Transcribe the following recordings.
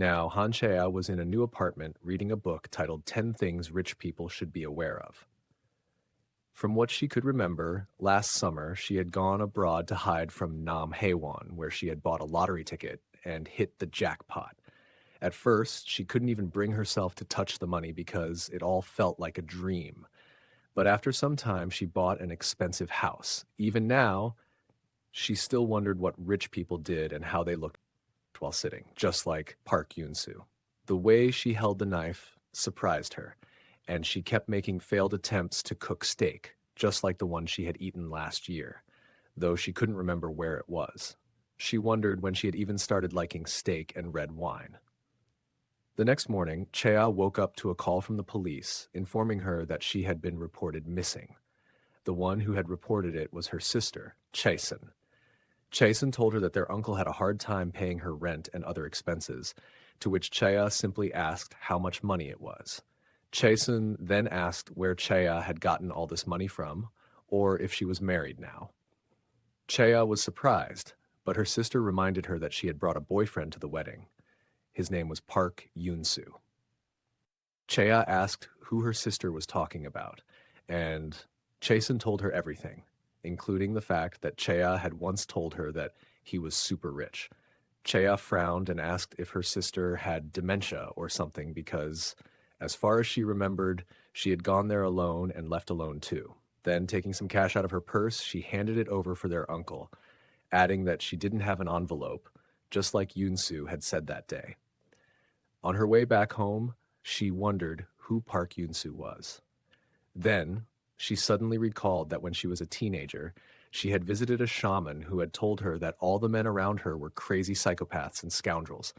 Now, Hanchea was in a new apartment reading a book titled 10 Things Rich People Should Be Aware of. From what she could remember, last summer she had gone abroad to hide from Nam Haewon, where she had bought a lottery ticket and hit the jackpot. At first, she couldn't even bring herself to touch the money because it all felt like a dream. But after some time, she bought an expensive house. Even now, she still wondered what rich people did and how they looked while sitting, just like Park Yoon-soo. The way she held the knife surprised her, and she kept making failed attempts to cook steak, just like the one she had eaten last year, though she couldn't remember where it was. She wondered when she had even started liking steak and red wine. The next morning, Chea woke up to a call from the police informing her that she had been reported missing. The one who had reported it was her sister, Chaesun. Chaesun told her that their uncle had a hard time paying her rent and other expenses, to which Chea simply asked how much money it was. Chaesun then asked where Chea had gotten all this money from, or if she was married now. Chea was surprised, but her sister reminded her that she had brought a boyfriend to the wedding. His name was Park Yoon-soo. Chea asked who her sister was talking about, and Chaesun told her everything, including the fact that Chea had once told her that he was super rich. Chea frowned and asked if her sister had dementia or something because, as far as she remembered, she had gone there alone and left alone too. Then, taking some cash out of her purse, she handed it over for their uncle, adding that she didn't have an envelope, just like Yoon-soo had said that day. On her way back home, she wondered who Park Yoon-soo was. Then, she suddenly recalled that when she was a teenager, she had visited a shaman who had told her that all the men around her were crazy psychopaths and scoundrels.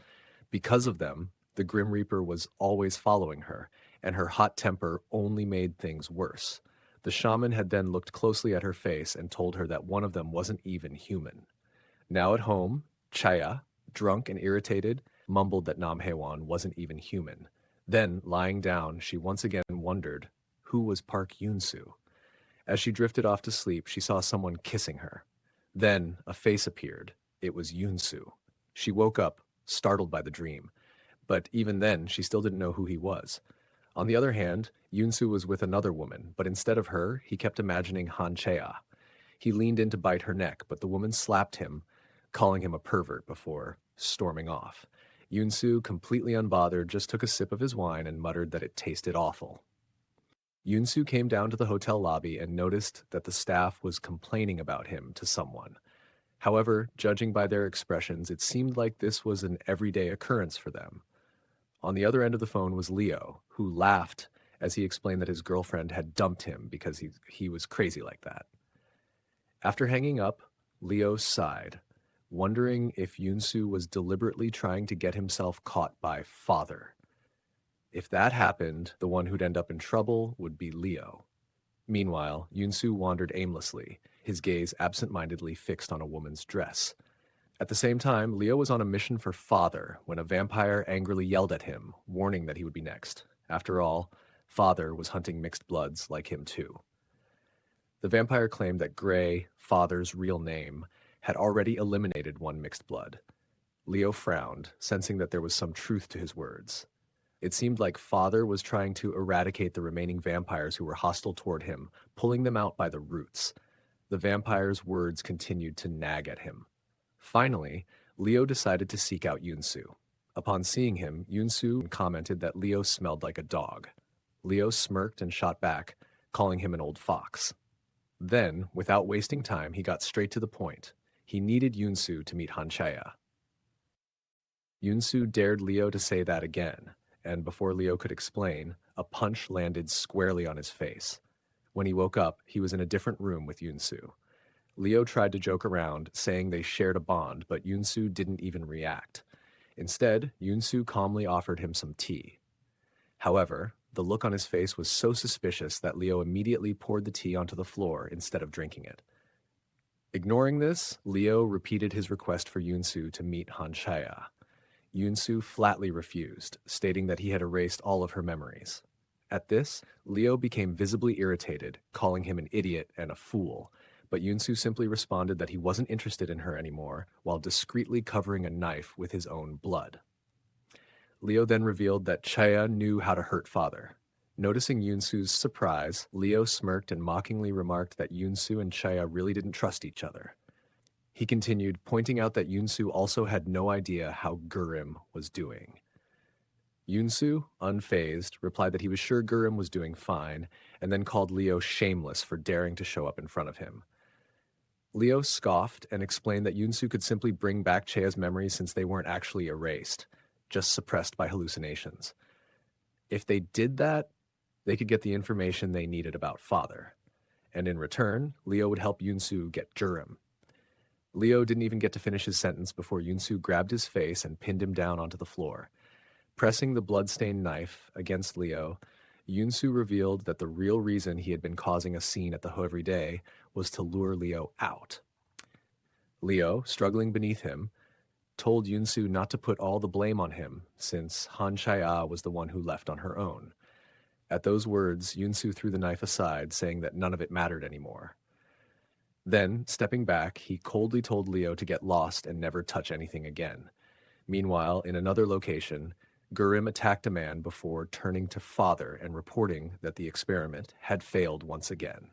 Because of them, the Grim Reaper was always following her, and her hot temper only made things worse. The shaman had then looked closely at her face and told her that one of them wasn't even human. Now at home, Chea, drunk and irritated, mumbled that Nam Haewon wasn't even human. Then, lying down, she once again wondered who was Park Yoon-soo. As she drifted off to sleep, she saw someone kissing her. Then a face appeared. It was Yoon-soo. She woke up, startled by the dream. But even then, she still didn't know who he was. On the other hand, Yoon-soo was with another woman, but instead of her, he kept imagining Han-chea. He leaned in to bite her neck, but the woman slapped him, calling him a pervert before storming off. Yoon-soo, completely unbothered, just took a sip of his wine and muttered that it tasted awful. Yoon-soo came down to the hotel lobby and noticed that the staff was complaining about him to someone. However, judging by their expressions, it seemed like this was an everyday occurrence for them. On the other end of the phone was Leo, who laughed as he explained that his girlfriend had dumped him because he was crazy like that. After hanging up, Leo sighed, wondering if Yoon-soo was deliberately trying to get himself caught by Father. If that happened, the one who'd end up in trouble would be Leo. Meanwhile, Yoon-soo wandered aimlessly, his gaze absent-mindedly fixed on a woman's dress. At the same time, Leo was on a mission for Father when a vampire angrily yelled at him, warning that he would be next. After all, Father was hunting mixed bloods like him too. The vampire claimed that Gray, Father's real name, had already eliminated one mixed blood. Leo frowned, sensing that there was some truth to his words. It seemed like Father was trying to eradicate the remaining vampires who were hostile toward him, pulling them out by the roots. The vampire's words continued to nag at him. Finally, Leo decided to seek out Yoon-soo. Upon seeing him, Yoon-soo commented that Leo smelled like a dog. Leo smirked and shot back, calling him an old fox. Then, without wasting time, he got straight to the point. He needed Yoon-soo to meet Han-chea. Yoon-soo dared Leo to say that again, and before Leo could explain, a punch landed squarely on his face. When he woke up, he was in a different room with Yoon-soo. Leo tried to joke around, saying they shared a bond, but Yoon-soo didn't even react. Instead, Yoon-soo calmly offered him some tea. However, the look on his face was so suspicious that Leo immediately poured the tea onto the floor instead of drinking it. Ignoring this, Leo repeated his request for Yoon-soo to meet Han-chea. Yoon-soo flatly refused, stating that he had erased all of her memories. At this, Leo became visibly irritated, calling him an idiot and a fool, but Yoon-soo simply responded that he wasn't interested in her anymore, while discreetly covering a knife with his own blood. Leo then revealed that Chaya knew how to hurt father. Noticing Yunsu's surprise, Leo smirked and mockingly remarked that Yunsu and Chaya really didn't trust each other. He continued, pointing out that Yunsu also had no idea how Gurim was doing. Yunsu, unfazed, replied that he was sure Gurim was doing fine, and then called Leo shameless for daring to show up in front of him. Leo scoffed and explained that Yunsu could simply bring back Chaya's memories since they weren't actually erased, just suppressed by hallucinations. If they did that, they could get the information they needed about father. And in return, Leo would help Yunsu get Gurim. Leo didn't even get to finish his sentence before Yunsu grabbed his face and pinned him down onto the floor. Pressing the blood-stained knife against Leo, Yunsu revealed that the real reason he had been causing a scene at the Ho every day was to lure Leo out. Leo, struggling beneath him, told Yunsu not to put all the blame on him, since Han Chaya was the one who left on her own. At those words, Yunsu threw the knife aside, saying that none of it mattered anymore. Then, stepping back, he coldly told Leo to get lost and never touch anything again. Meanwhile, in another location, Gurim attacked a man before turning to father and reporting that the experiment had failed once again.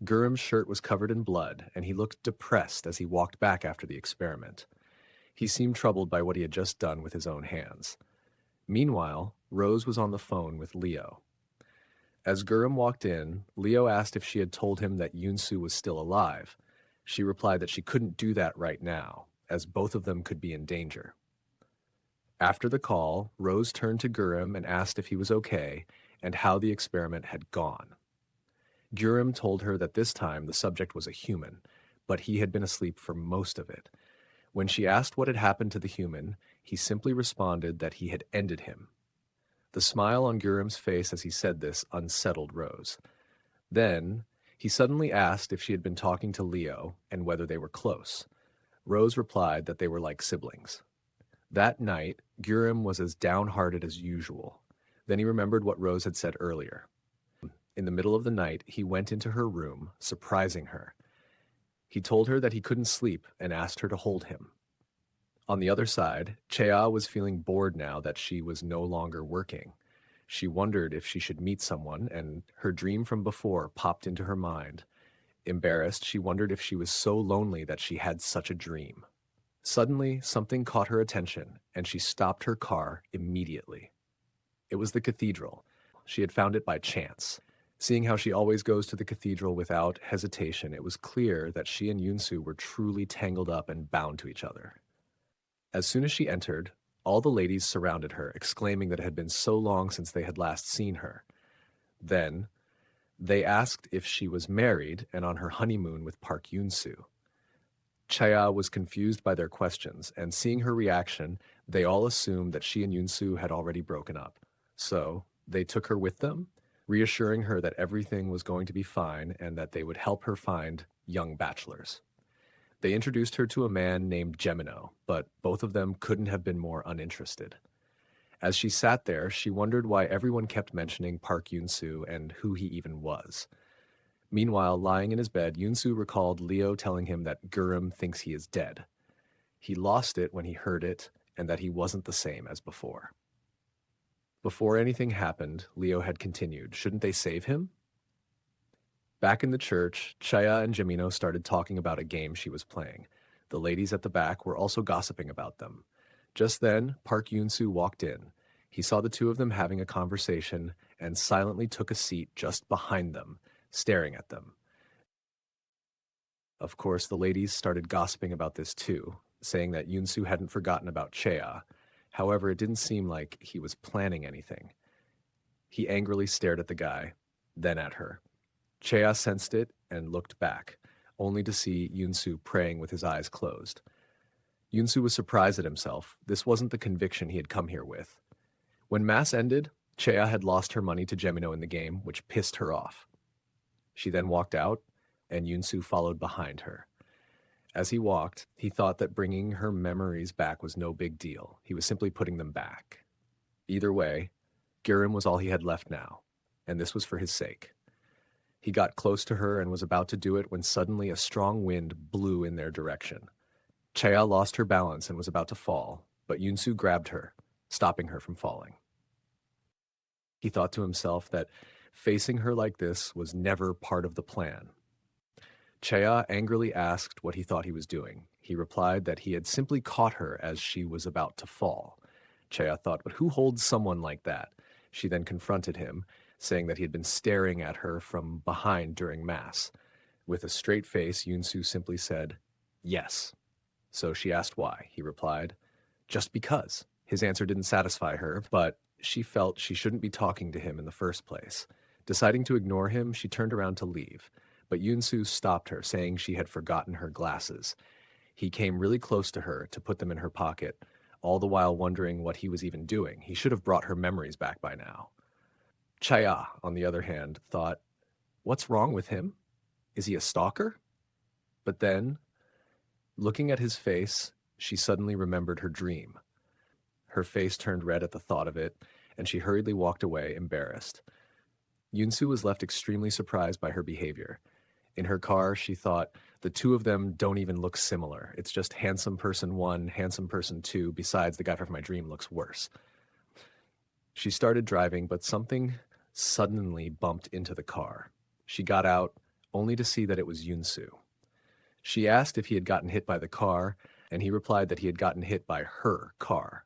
Gurim's shirt was covered in blood, and he looked depressed as he walked back after the experiment. He seemed troubled by what he had just done with his own hands. Meanwhile, Rose was on the phone with Leo. As Gurim walked in, Leo asked if she had told him that Yunsu was still alive. She replied that she couldn't do that right now, as both of them could be in danger. After the call, Rose turned to Gurim and asked if he was okay and how the experiment had gone. Gurim told her that this time the subject was a human, but he had been asleep for most of it. When she asked what had happened to the human, he simply responded that he had ended him. The smile on Gurim's face as he said this unsettled Rose. Then, he suddenly asked if she had been talking to Leo and whether they were close. Rose replied that they were like siblings. That night, Gurim was as downhearted as usual. Then he remembered what Rose had said earlier. In the middle of the night, he went into her room, surprising her. He told her that he couldn't sleep and asked her to hold him. On the other side, Chea was feeling bored now that she was no longer working. She wondered if she should meet someone, and her dream from before popped into her mind. Embarrassed, she wondered if she was so lonely that she had such a dream. Suddenly, something caught her attention, and she stopped her car immediately. It was the cathedral. She had found it by chance. Seeing how she always goes to the cathedral without hesitation, it was clear that she and Yunsu were truly tangled up and bound to each other. As soon as she entered, all the ladies surrounded her, exclaiming that it had been so long since they had last seen her. Then, they asked if she was married and on her honeymoon with Park Yunsu. Chaya was confused by their questions, and seeing her reaction, they all assumed that she and Yunsu had already broken up. So, they took her with them, reassuring her that everything was going to be fine and that they would help her find young bachelors. They introduced her to a man named Gemino, but both of them couldn't have been more uninterested. As she sat there, she wondered why everyone kept mentioning Park Yunsu and who he even was. Meanwhile, lying in his bed, Yunsu recalled Leo telling him that Gurim thinks he is dead. He lost it when he heard it, and that he wasn't the same as before. Before anything happened, Leo had continued, "Shouldn't they save him?" Back in the church, Chaya and Gemino started talking about a game she was playing. The ladies at the back were also gossiping about them. Just then, Park Yunsu walked in. He saw the two of them having a conversation and silently took a seat just behind them, staring at them. Of course, the ladies started gossiping about this too, saying that Yunsu hadn't forgotten about Chaya. However, it didn't seem like he was planning anything. He angrily stared at the guy, then at her. Chea sensed it and looked back, only to see Yunsu praying with his eyes closed. Yunsu was surprised at himself. This wasn't the conviction he had come here with. When Mass ended, Chea had lost her money to Gemino in the game, which pissed her off. She then walked out, and Yunsu followed behind her. As he walked, he thought that bringing her memories back was no big deal. He was simply putting them back. Either way, Gurim was all he had left now, and this was for his sake. He got close to her and was about to do it when suddenly a strong wind blew in their direction. Chaya lost her balance and was about to fall, but Yunsu grabbed her, stopping her from falling. He thought to himself that facing her like this was never part of the plan. Chea angrily asked what he thought he was doing. He replied that he had simply caught her as she was about to fall. Chea thought, but who holds someone like that? She then confronted him, saying that he had been staring at her from behind during mass. With a straight face, Yunsu simply said, yes. So she asked why. He replied, just because. His answer didn't satisfy her, but she felt she shouldn't be talking to him in the first place. Deciding to ignore him, she turned around to leave. But Yunsu stopped her, saying she had forgotten her glasses. He came really close to her to put them in her pocket, all the while wondering what he was even doing. He should have brought her memories back by now. Chaya, on the other hand, thought, what's wrong with him? Is he a stalker? But then, looking at his face, she suddenly remembered her dream. Her face turned red at the thought of it, and she hurriedly walked away, embarrassed. Yunsu was left extremely surprised by her behavior. In her car, she thought, the two of them don't even look similar. It's just handsome person one, handsome person two, besides the guy from my dream looks worse. She started driving, but something suddenly bumped into the car. She got out, only to see that it was Yunsu. She asked if he had gotten hit by the car, and he replied that he had gotten hit by her car.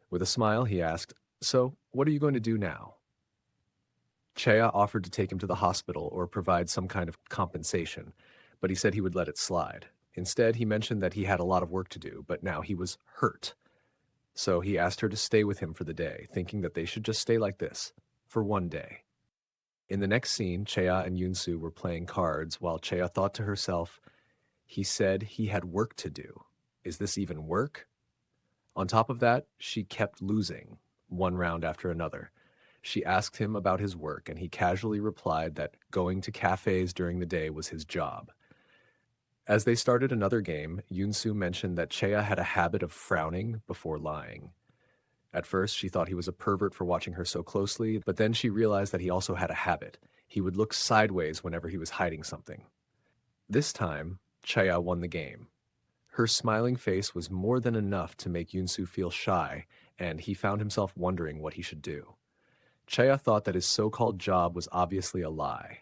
With a smile, he asked, so, what are you going to do now? Chea offered to take him to the hospital or provide some kind of compensation, but he said he would let it slide. Instead, he mentioned that he had a lot of work to do, but now he was hurt. So he asked her to stay with him for the day, thinking that they should just stay like this, for one day. In the next scene, Chea and Yunsu were playing cards while Chea thought to herself, he said he had work to do. Is this even work? On top of that, she kept losing, one round after another. She asked him about his work, and he casually replied that going to cafes during the day was his job. As they started another game, Yunsu mentioned that Chea had a habit of frowning before lying. At first, she thought he was a pervert for watching her so closely, but then she realized that he also had a habit. He would look sideways whenever he was hiding something. This time, Chea won the game. Her smiling face was more than enough to make Yunsu feel shy, and he found himself wondering what he should do. Chea thought that his so-called job was obviously a lie.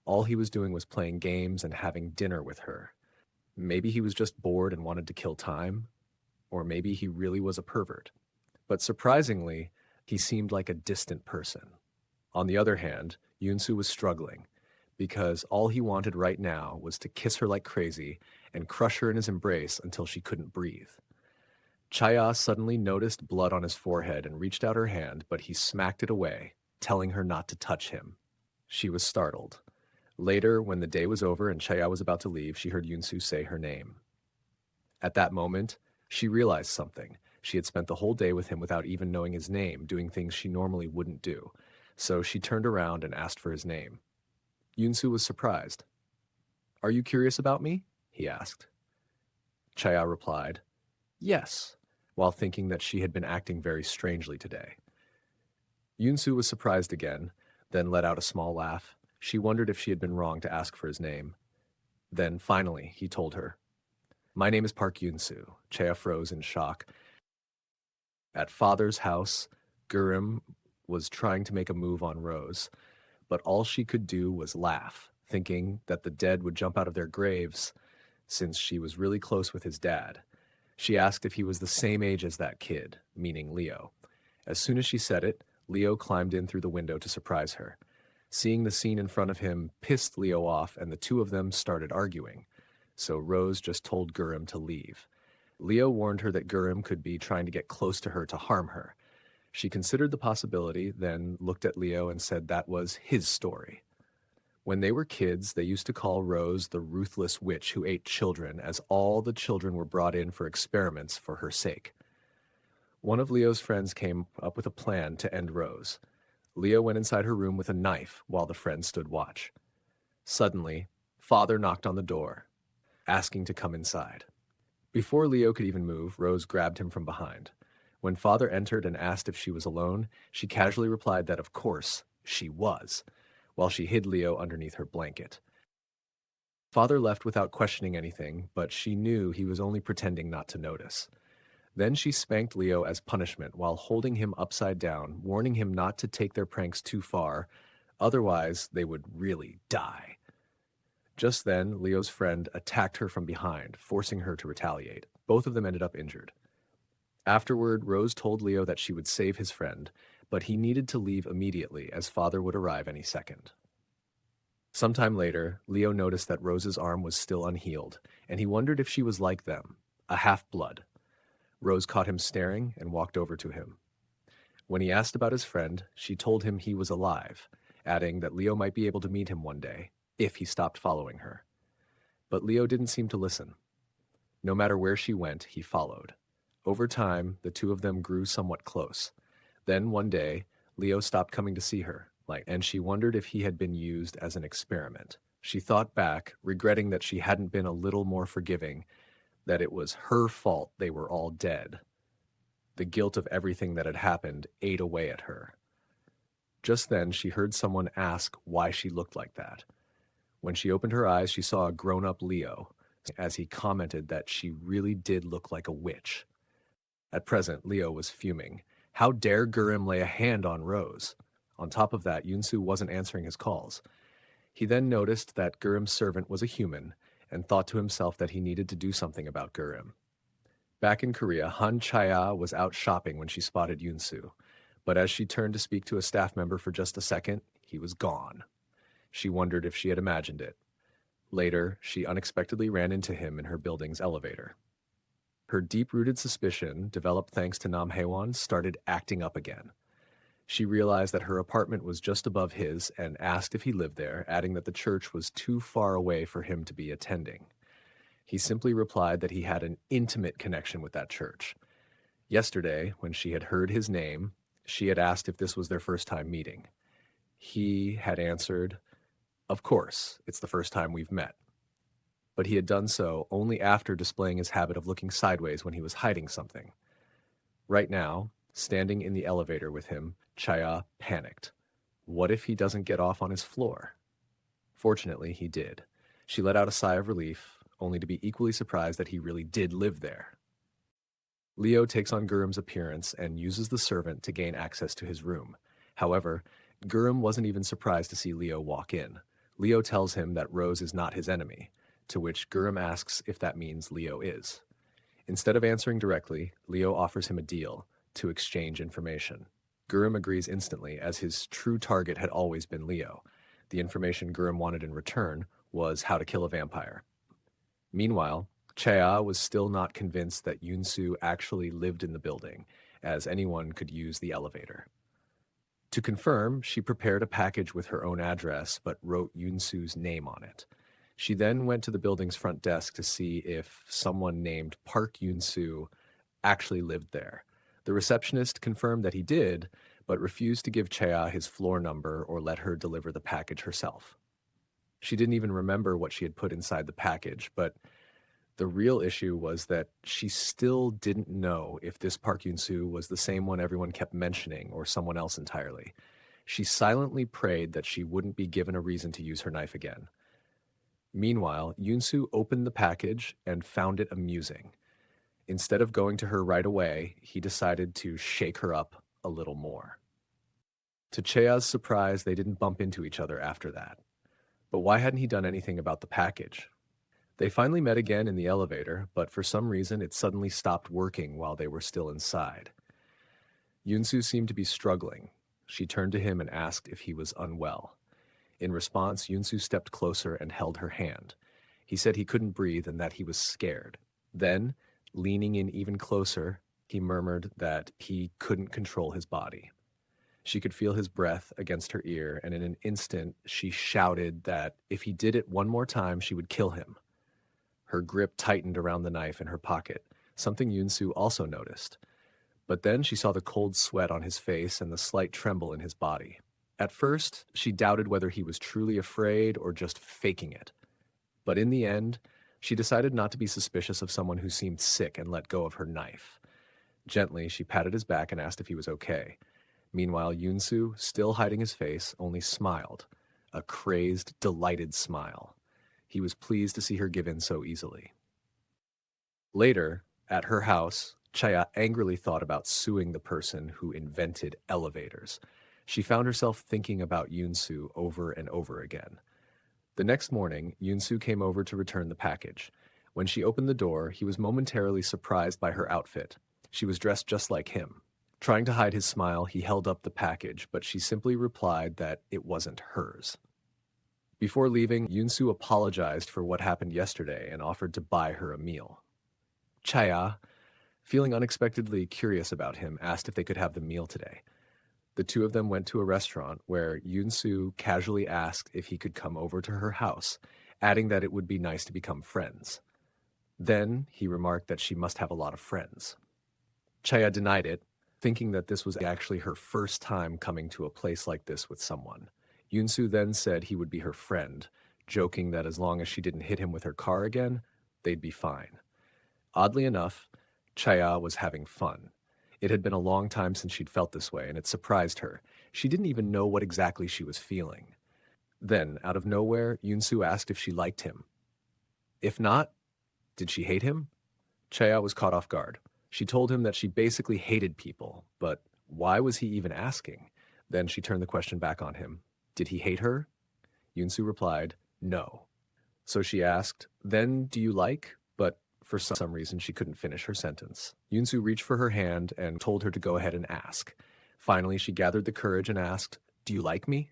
All he was doing was playing games and having dinner with her. Maybe he was just bored and wanted to kill time, or maybe he really was a pervert. But surprisingly, he seemed like a distant person. On the other hand, Yunsu was struggling, because all he wanted right now was to kiss her like crazy and crush her in his embrace until she couldn't breathe. Chaya suddenly noticed blood on his forehead and reached out her hand, but he smacked it away, telling her not to touch him. She was startled. Later, when the day was over and Chaya was about to leave, she heard Yunsu say her name. At that moment, she realized something. She had spent the whole day with him without even knowing his name, doing things she normally wouldn't do. So she turned around and asked for his name. Yunsu was surprised. "Are you curious about me?" he asked. Chaya replied, "Yes," while thinking that she had been acting very strangely today. Yunsu was surprised again, then let out a small laugh. She wondered if she had been wrong to ask for his name. Then, finally, he told her, "My name is Park Yunsu." Chea froze in shock. At father's house, Gurim was trying to make a move on Rose, but all she could do was laugh, thinking that the dead would jump out of their graves since she was really close with his dad. She asked if he was the same age as that kid, meaning Leo. As soon as she said it, Leo climbed in through the window to surprise her. Seeing the scene in front of him pissed Leo off, and the two of them started arguing. So Rose just told Gurim to leave. Leo warned her that Gurim could be trying to get close to her to harm her. She considered the possibility, then looked at Leo and said that was his story. When they were kids, they used to call Rose the ruthless witch who ate children, as all the children were brought in for experiments for her sake. One of Leo's friends came up with a plan to end Rose. Leo went inside her room with a knife while the friends stood watch. Suddenly, father knocked on the door, asking to come inside. Before Leo could even move, Rose grabbed him from behind. When father entered and asked if she was alone, she casually replied that of course she was, while she hid Leo underneath her blanket. Father left without questioning anything, but she knew he was only pretending not to notice. Then she spanked Leo as punishment while holding him upside down, warning him not to take their pranks too far, otherwise they would really die. Just then, Leo's friend attacked her from behind, forcing her to retaliate. Both of them ended up injured. Afterward, Rose told Leo that she would save his friend, but he needed to leave immediately as father would arrive any second. Sometime later, Leo noticed that Rose's arm was still unhealed, and he wondered if she was like them, a half-blood. Rose caught him staring and walked over to him. When he asked about his friend, she told him he was alive, adding that Leo might be able to meet him one day, if he stopped following her. But Leo didn't seem to listen. No matter where she went, he followed. Over time, the two of them grew somewhat close. Then one day, Leo stopped coming to see her, and she wondered if he had been used as an experiment. She thought back, regretting that she hadn't been a little more forgiving, that it was her fault they were all dead. The guilt of everything that had happened ate away at her. Just then, she heard someone ask why she looked like that. When she opened her eyes, she saw a grown-up Leo, as he commented that she really did look like a witch. At present, Leo was fuming. How dare Gurim lay a hand on Rose? On top of that, Yunsu wasn't answering his calls. He then noticed that Gurim's servant was a human, and thought to himself that he needed to do something about Gurim. Back in Korea, Han Chaya was out shopping when she spotted Yunsu, but as she turned to speak to a staff member for just a second, he was gone. She wondered if she had imagined it. Later, she unexpectedly ran into him in her building's elevator. Her deep-rooted suspicion, developed thanks to Nam Haewon, started acting up again. She realized that her apartment was just above his and asked if he lived there, adding that the church was too far away for him to be attending. He simply replied that he had an intimate connection with that church. Yesterday, when she had heard his name, she had asked if this was their first time meeting. He had answered, "Of course, it's the first time we've met." But he had done so only after displaying his habit of looking sideways when he was hiding something. Right now, standing in the elevator with him, Chaya panicked. What if he doesn't get off on his floor? Fortunately, he did. She let out a sigh of relief, only to be equally surprised that he really did live there. Leo takes on Gurim's appearance and uses the servant to gain access to his room. However, Gurim wasn't even surprised to see Leo walk in. Leo tells him that Rose is not his enemy, to which Gurim asks if that means Leo is. Instead of answering directly, Leo offers him a deal to exchange information. Gurim agrees instantly, as his true target had always been Leo. The information Gurim wanted in return was how to kill a vampire. Meanwhile, Chea was still not convinced that Yunsu actually lived in the building, as anyone could use the elevator. To confirm, she prepared a package with her own address, but wrote Yunsu's name on it. She then went to the building's front desk to see if someone named Park Yunsu actually lived there. The receptionist confirmed that he did, but refused to give Chea his floor number or let her deliver the package herself. She didn't even remember what she had put inside the package, but the real issue was that she still didn't know if this Park Yun-soo was the same one everyone kept mentioning or someone else entirely. She silently prayed that she wouldn't be given a reason to use her knife again. Meanwhile, Yun-soo opened the package and found it amusing. Instead of going to her right away, he decided to shake her up a little more. To Chea's surprise, they didn't bump into each other after that. But why hadn't he done anything about the package? They finally met again in the elevator, but for some reason it suddenly stopped working while they were still inside. Yun-soo seemed to be struggling. She turned to him and asked if he was unwell. In response, Yun-soo stepped closer and held her hand. He said he couldn't breathe and that he was scared. Then, leaning in even closer, he murmured that he couldn't control his body. She could feel his breath against her ear, and in an instant, she shouted that if he did it one more time, she would kill him. Her grip tightened around the knife in her pocket, something Yun-soo also noticed. But then she saw the cold sweat on his face and the slight tremble in his body. At first, she doubted whether he was truly afraid or just faking it. But in the end, she decided not to be suspicious of someone who seemed sick and let go of her knife. Gently, she patted his back and asked if he was okay. Meanwhile, Yun-soo, still hiding his face, only smiled, a crazed, delighted smile. He was pleased to see her give in so easily. Later, at her house, Chaya angrily thought about suing the person who invented elevators. She found herself thinking about Yunsu over and over again. The next morning, Yunsu came over to return the package. When she opened the door, he was momentarily surprised by her outfit. She was dressed just like him. Trying to hide his smile, he held up the package, but she simply replied that it wasn't hers. Before leaving, Yunsu apologized for what happened yesterday and offered to buy her a meal. Chaya, feeling unexpectedly curious about him, asked if they could have the meal today. The two of them went to a restaurant where Yunsu casually asked if he could come over to her house, adding that it would be nice to become friends. Then he remarked that she must have a lot of friends. Chaya denied it, thinking that this was actually her first time coming to a place like this with someone. Yunsu then said he would be her friend, joking that as long as she didn't hit him with her car again, they'd be fine. Oddly enough, Chaya was having fun. It had been a long time since she'd felt this way, and it surprised her. She didn't even know what exactly she was feeling. Then, out of nowhere, Yunsu asked if she liked him. If not, did she hate him? Chaya was caught off guard. She told him that she basically hated people, but why was he even asking? Then she turned the question back on him. Did he hate her? Yunsu replied, no. So she asked, then do you like? But for some reason, she couldn't finish her sentence. Yunsu reached for her hand and told her to go ahead and ask. Finally, she gathered the courage and asked, do you like me?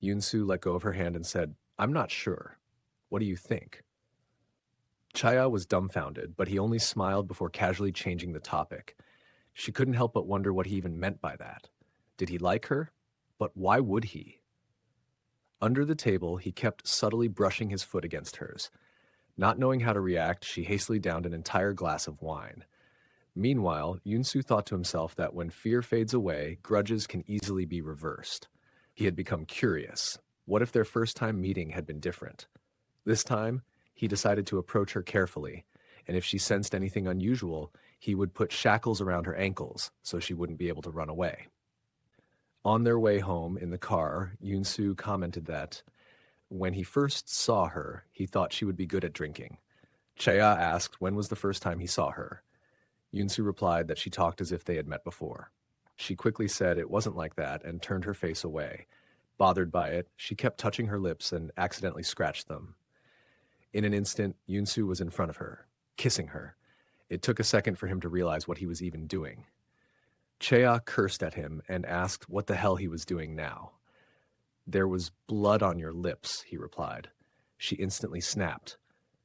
Yunsu let go of her hand and said, I'm not sure. What do you think? Chaya was dumbfounded, but he only smiled before casually changing the topic. She couldn't help but wonder what he even meant by that. Did he like her? But why would he? Under the table, he kept subtly brushing his foot against hers. Not knowing how to react, she hastily downed an entire glass of wine. Meanwhile, Yunsu thought to himself that when fear fades away, grudges can easily be reversed. He had become curious. What if their first time meeting had been different? This time, he decided to approach her carefully, and if she sensed anything unusual, he would put shackles around her ankles so she wouldn't be able to run away. On their way home in the car, Yunsu commented that when he first saw her, he thought she would be good at drinking. Chaya asked when was the first time he saw her. Yunsu replied that she talked as if they had met before. She quickly said it wasn't like that and turned her face away. Bothered by it, she kept touching her lips and accidentally scratched them. In an instant, Yunsu was in front of her, kissing her. It took a second for him to realize what he was even doing. Chaya cursed at him and asked what the hell he was doing now. There was blood on your lips, he replied. She instantly snapped.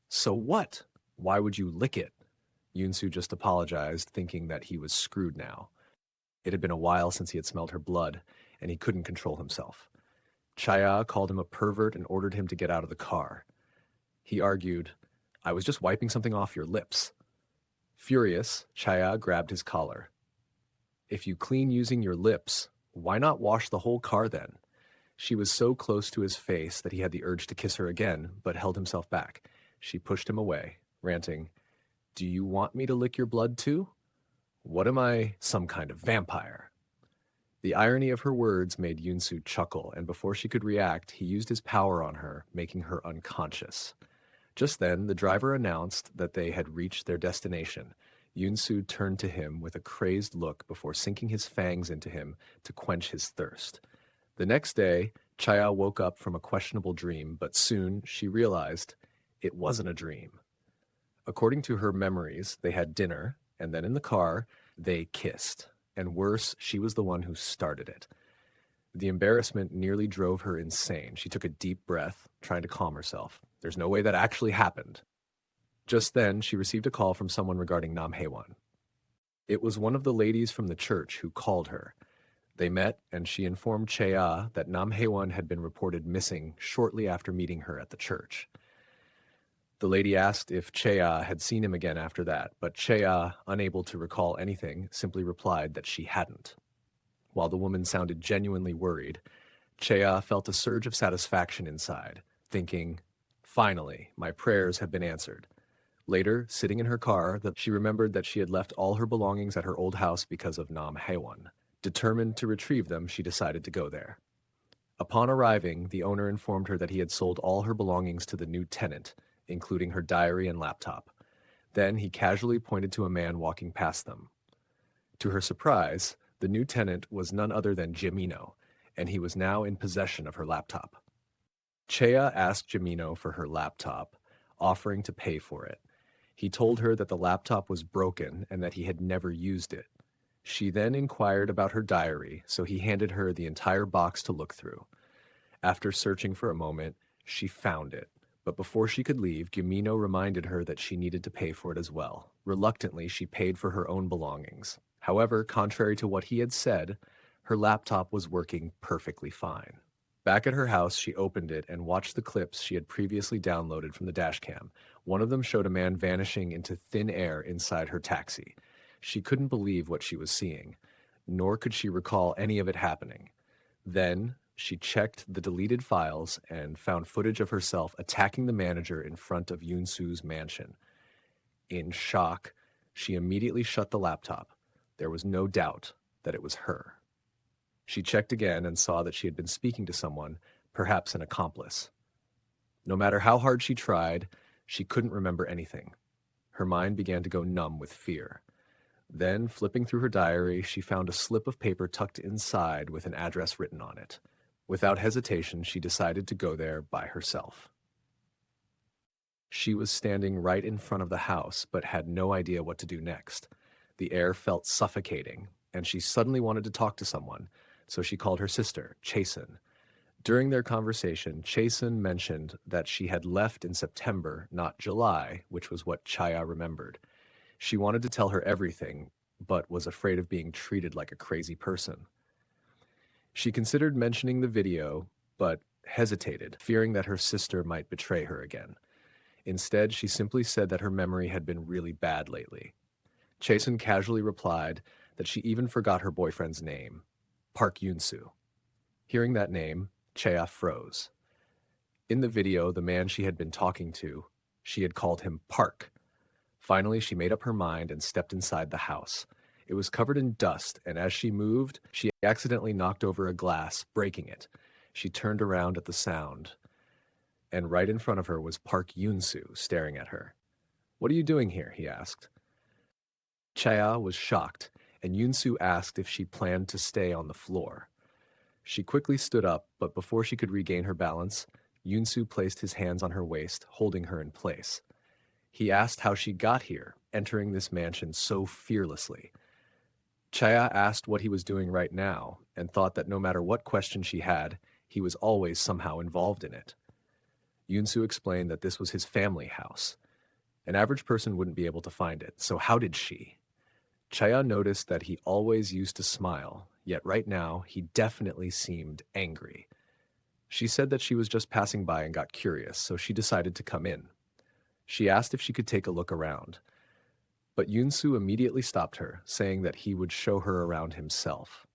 So what? Why would you lick it? Yunsu just apologized, thinking that he was screwed now. It had been a while since he had smelled her blood, and he couldn't control himself. Chaya called him a pervert and ordered him to get out of the car. He argued, I was just wiping something off your lips. Furious, Chaya grabbed his collar. If you clean using your lips, why not wash the whole car then? She was so close to his face that he had the urge to kiss her again, but held himself back. She pushed him away, ranting, Do you want me to lick your blood too? What am I, some kind of vampire? The irony of her words made Yunsu chuckle, and before she could react, he used his power on her, making her unconscious. Just then, the driver announced that they had reached their destination. Yunsu turned to him with a crazed look before sinking his fangs into him to quench his thirst. The next day, Chaya woke up from a questionable dream, but soon she realized it wasn't a dream. According to her memories, they had dinner, and then in the car, they kissed. And worse, she was the one who started it. The embarrassment nearly drove her insane. She took a deep breath, trying to calm herself. There's no way that actually happened. Just then, she received a call from someone regarding Namhaewan. It was one of the ladies from the church who called her. They met, and she informed Chea that Namhaewan had been reported missing shortly after meeting her at the church. The lady asked if Chea had seen him again after that, but Chea, unable to recall anything, simply replied that she hadn't. While the woman sounded genuinely worried, Chea felt a surge of satisfaction inside, thinking, finally, my prayers have been answered. Later, sitting in her car, she remembered that she had left all her belongings at her old house because of Namhaewan. Determined to retrieve them, she decided to go there. Upon arriving, the owner informed her that he had sold all her belongings to the new tenant, including her diary and laptop. Then he casually pointed to a man walking past them. To her surprise, the new tenant was none other than Jimino, and he was now in possession of her laptop. Chea asked Jimino for her laptop, offering to pay for it. He told her that the laptop was broken and that he had never used it. She then inquired about her diary, so he handed her the entire box to look through. After searching for a moment, she found it. But before she could leave, Jimino reminded her that she needed to pay for it as well. Reluctantly, she paid for her own belongings. However, contrary to what he had said, her laptop was working perfectly fine. Back at her house, she opened it and watched the clips she had previously downloaded from the dashcam. One of them showed a man vanishing into thin air inside her taxi. She couldn't believe what she was seeing, nor could she recall any of it happening. Then, she checked the deleted files and found footage of herself attacking the manager in front of Yoon-soo's mansion. In shock, she immediately shut the laptop. There was no doubt that it was her. She checked again and saw that she had been speaking to someone, perhaps an accomplice. No matter how hard she tried, she couldn't remember anything. Her mind began to go numb with fear. Then, flipping through her diary, she found a slip of paper tucked inside with an address written on it. Without hesitation, she decided to go there by herself. She was standing right in front of the house, but had no idea what to do next. The air felt suffocating, and she suddenly wanted to talk to someone, so she called her sister, Chasen. During their conversation, Chasen mentioned that she had left in September, not July, which was what Chaya remembered. She wanted to tell her everything, but was afraid of being treated like a crazy person. She considered mentioning the video, but hesitated, fearing that her sister might betray her again. Instead, she simply said that her memory had been really bad lately. Chasen casually replied that she even forgot her boyfriend's name, Park Yoon-soo. Hearing that name, Chea froze. In the video, the man she had been talking to, she had called him Park. Finally, she made up her mind and stepped inside the house. It was covered in dust, and as she moved, she accidentally knocked over a glass, breaking it. She turned around at the sound, and right in front of her was Park Yoon-soo staring at her. "What are you doing here?" he asked. Chea was shocked, and Yoon-soo asked if she planned to stay on the floor. She quickly stood up, but before she could regain her balance, Yoon-soo placed his hands on her waist, holding her in place. He asked how she got here, entering this mansion so fearlessly. Chaya asked what he was doing right now, and thought that no matter what question she had, he was always somehow involved in it. Yoon-soo explained that this was his family house. An average person wouldn't be able to find it, so how did she? Chaya noticed that he always used to smile, yet right now he definitely seemed angry. She said that she was just passing by and got curious, so she decided to come in. She asked if she could take a look around. But Yoon-soo immediately stopped her, saying that he would show her around himself.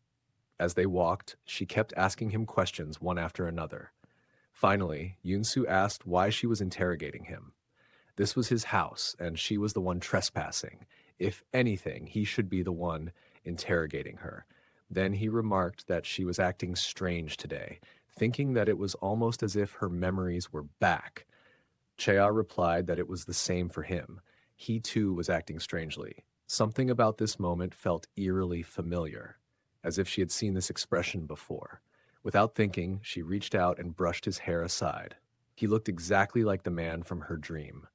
As they walked, she kept asking him questions one after another. Finally, Yoon-soo asked why she was interrogating him. This was his house, and she was the one trespassing. If anything, he should be the one interrogating her. Then he remarked that she was acting strange today, thinking that it was almost as if her memories were back. Chea replied that it was the same for him. He too was acting strangely. Something about this moment felt eerily familiar, as if she had seen this expression before. Without thinking, she reached out and brushed his hair aside. He looked exactly like the man from her dream.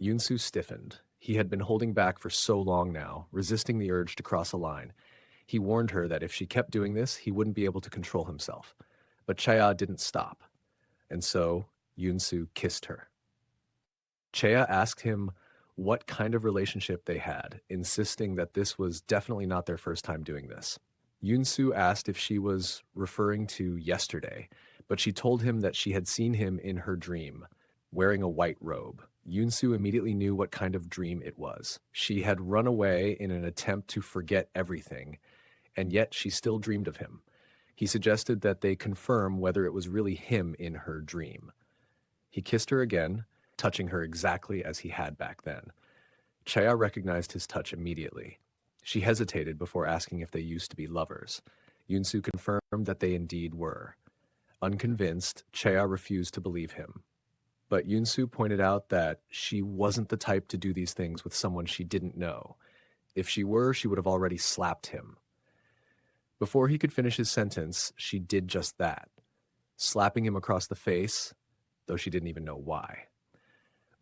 Yoon-soo stiffened. He had been holding back for so long now, resisting the urge to cross a line. He warned her that if she kept doing this, he wouldn't be able to control himself. But Chea didn't stop. And so, Yoon-soo kissed her. Chea asked him what kind of relationship they had, insisting that this was definitely not their first time doing this. Yoon-soo asked if she was referring to yesterday, but she told him that she had seen him in her dream, wearing a white robe. Yoon-soo immediately knew what kind of dream it was. She had run away in an attempt to forget everything, and yet she still dreamed of him. He suggested that they confirm whether it was really him in her dream. He kissed her again, touching her exactly as he had back then. Chea recognized his touch immediately. She hesitated before asking if they used to be lovers. Yoon-soo confirmed that they indeed were. Unconvinced, Chea refused to believe him. But Yunsu pointed out that she wasn't the type to do these things with someone she didn't know. If she were, she would have already slapped him. Before he could finish his sentence, she did just that, slapping him across the face, though she didn't even know why.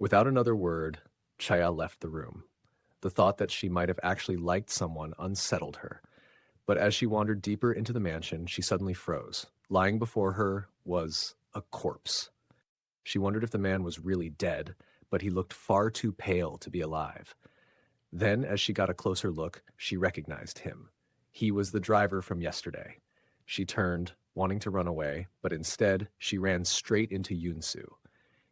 Without another word, Chaya left the room. The thought that she might have actually liked someone unsettled her. But as she wandered deeper into the mansion, she suddenly froze. Lying before her was a corpse. She wondered if the man was really dead, but he looked far too pale to be alive. Then, as she got a closer look, she recognized him. He was the driver from yesterday. She turned, wanting to run away, but instead, she ran straight into Yunsu.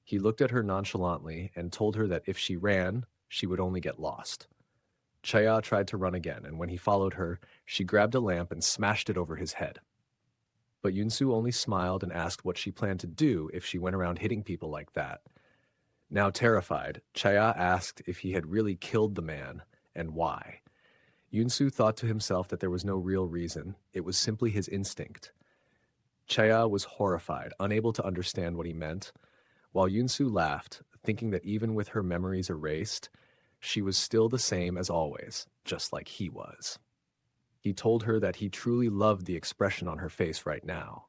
He looked at her nonchalantly and told her that if she ran, she would only get lost. Chaya tried to run again, and when he followed her, she grabbed a lamp and smashed it over his head. But Yunsu only smiled and asked what she planned to do if she went around hitting people like that. Now terrified, Chaya asked if he had really killed the man, and why. Yunsu thought to himself that there was no real reason, it was simply his instinct. Chaya was horrified, unable to understand what he meant, while Yunsu laughed, thinking that even with her memories erased, she was still the same as always, just like he was. He told her that he truly loved the expression on her face right now.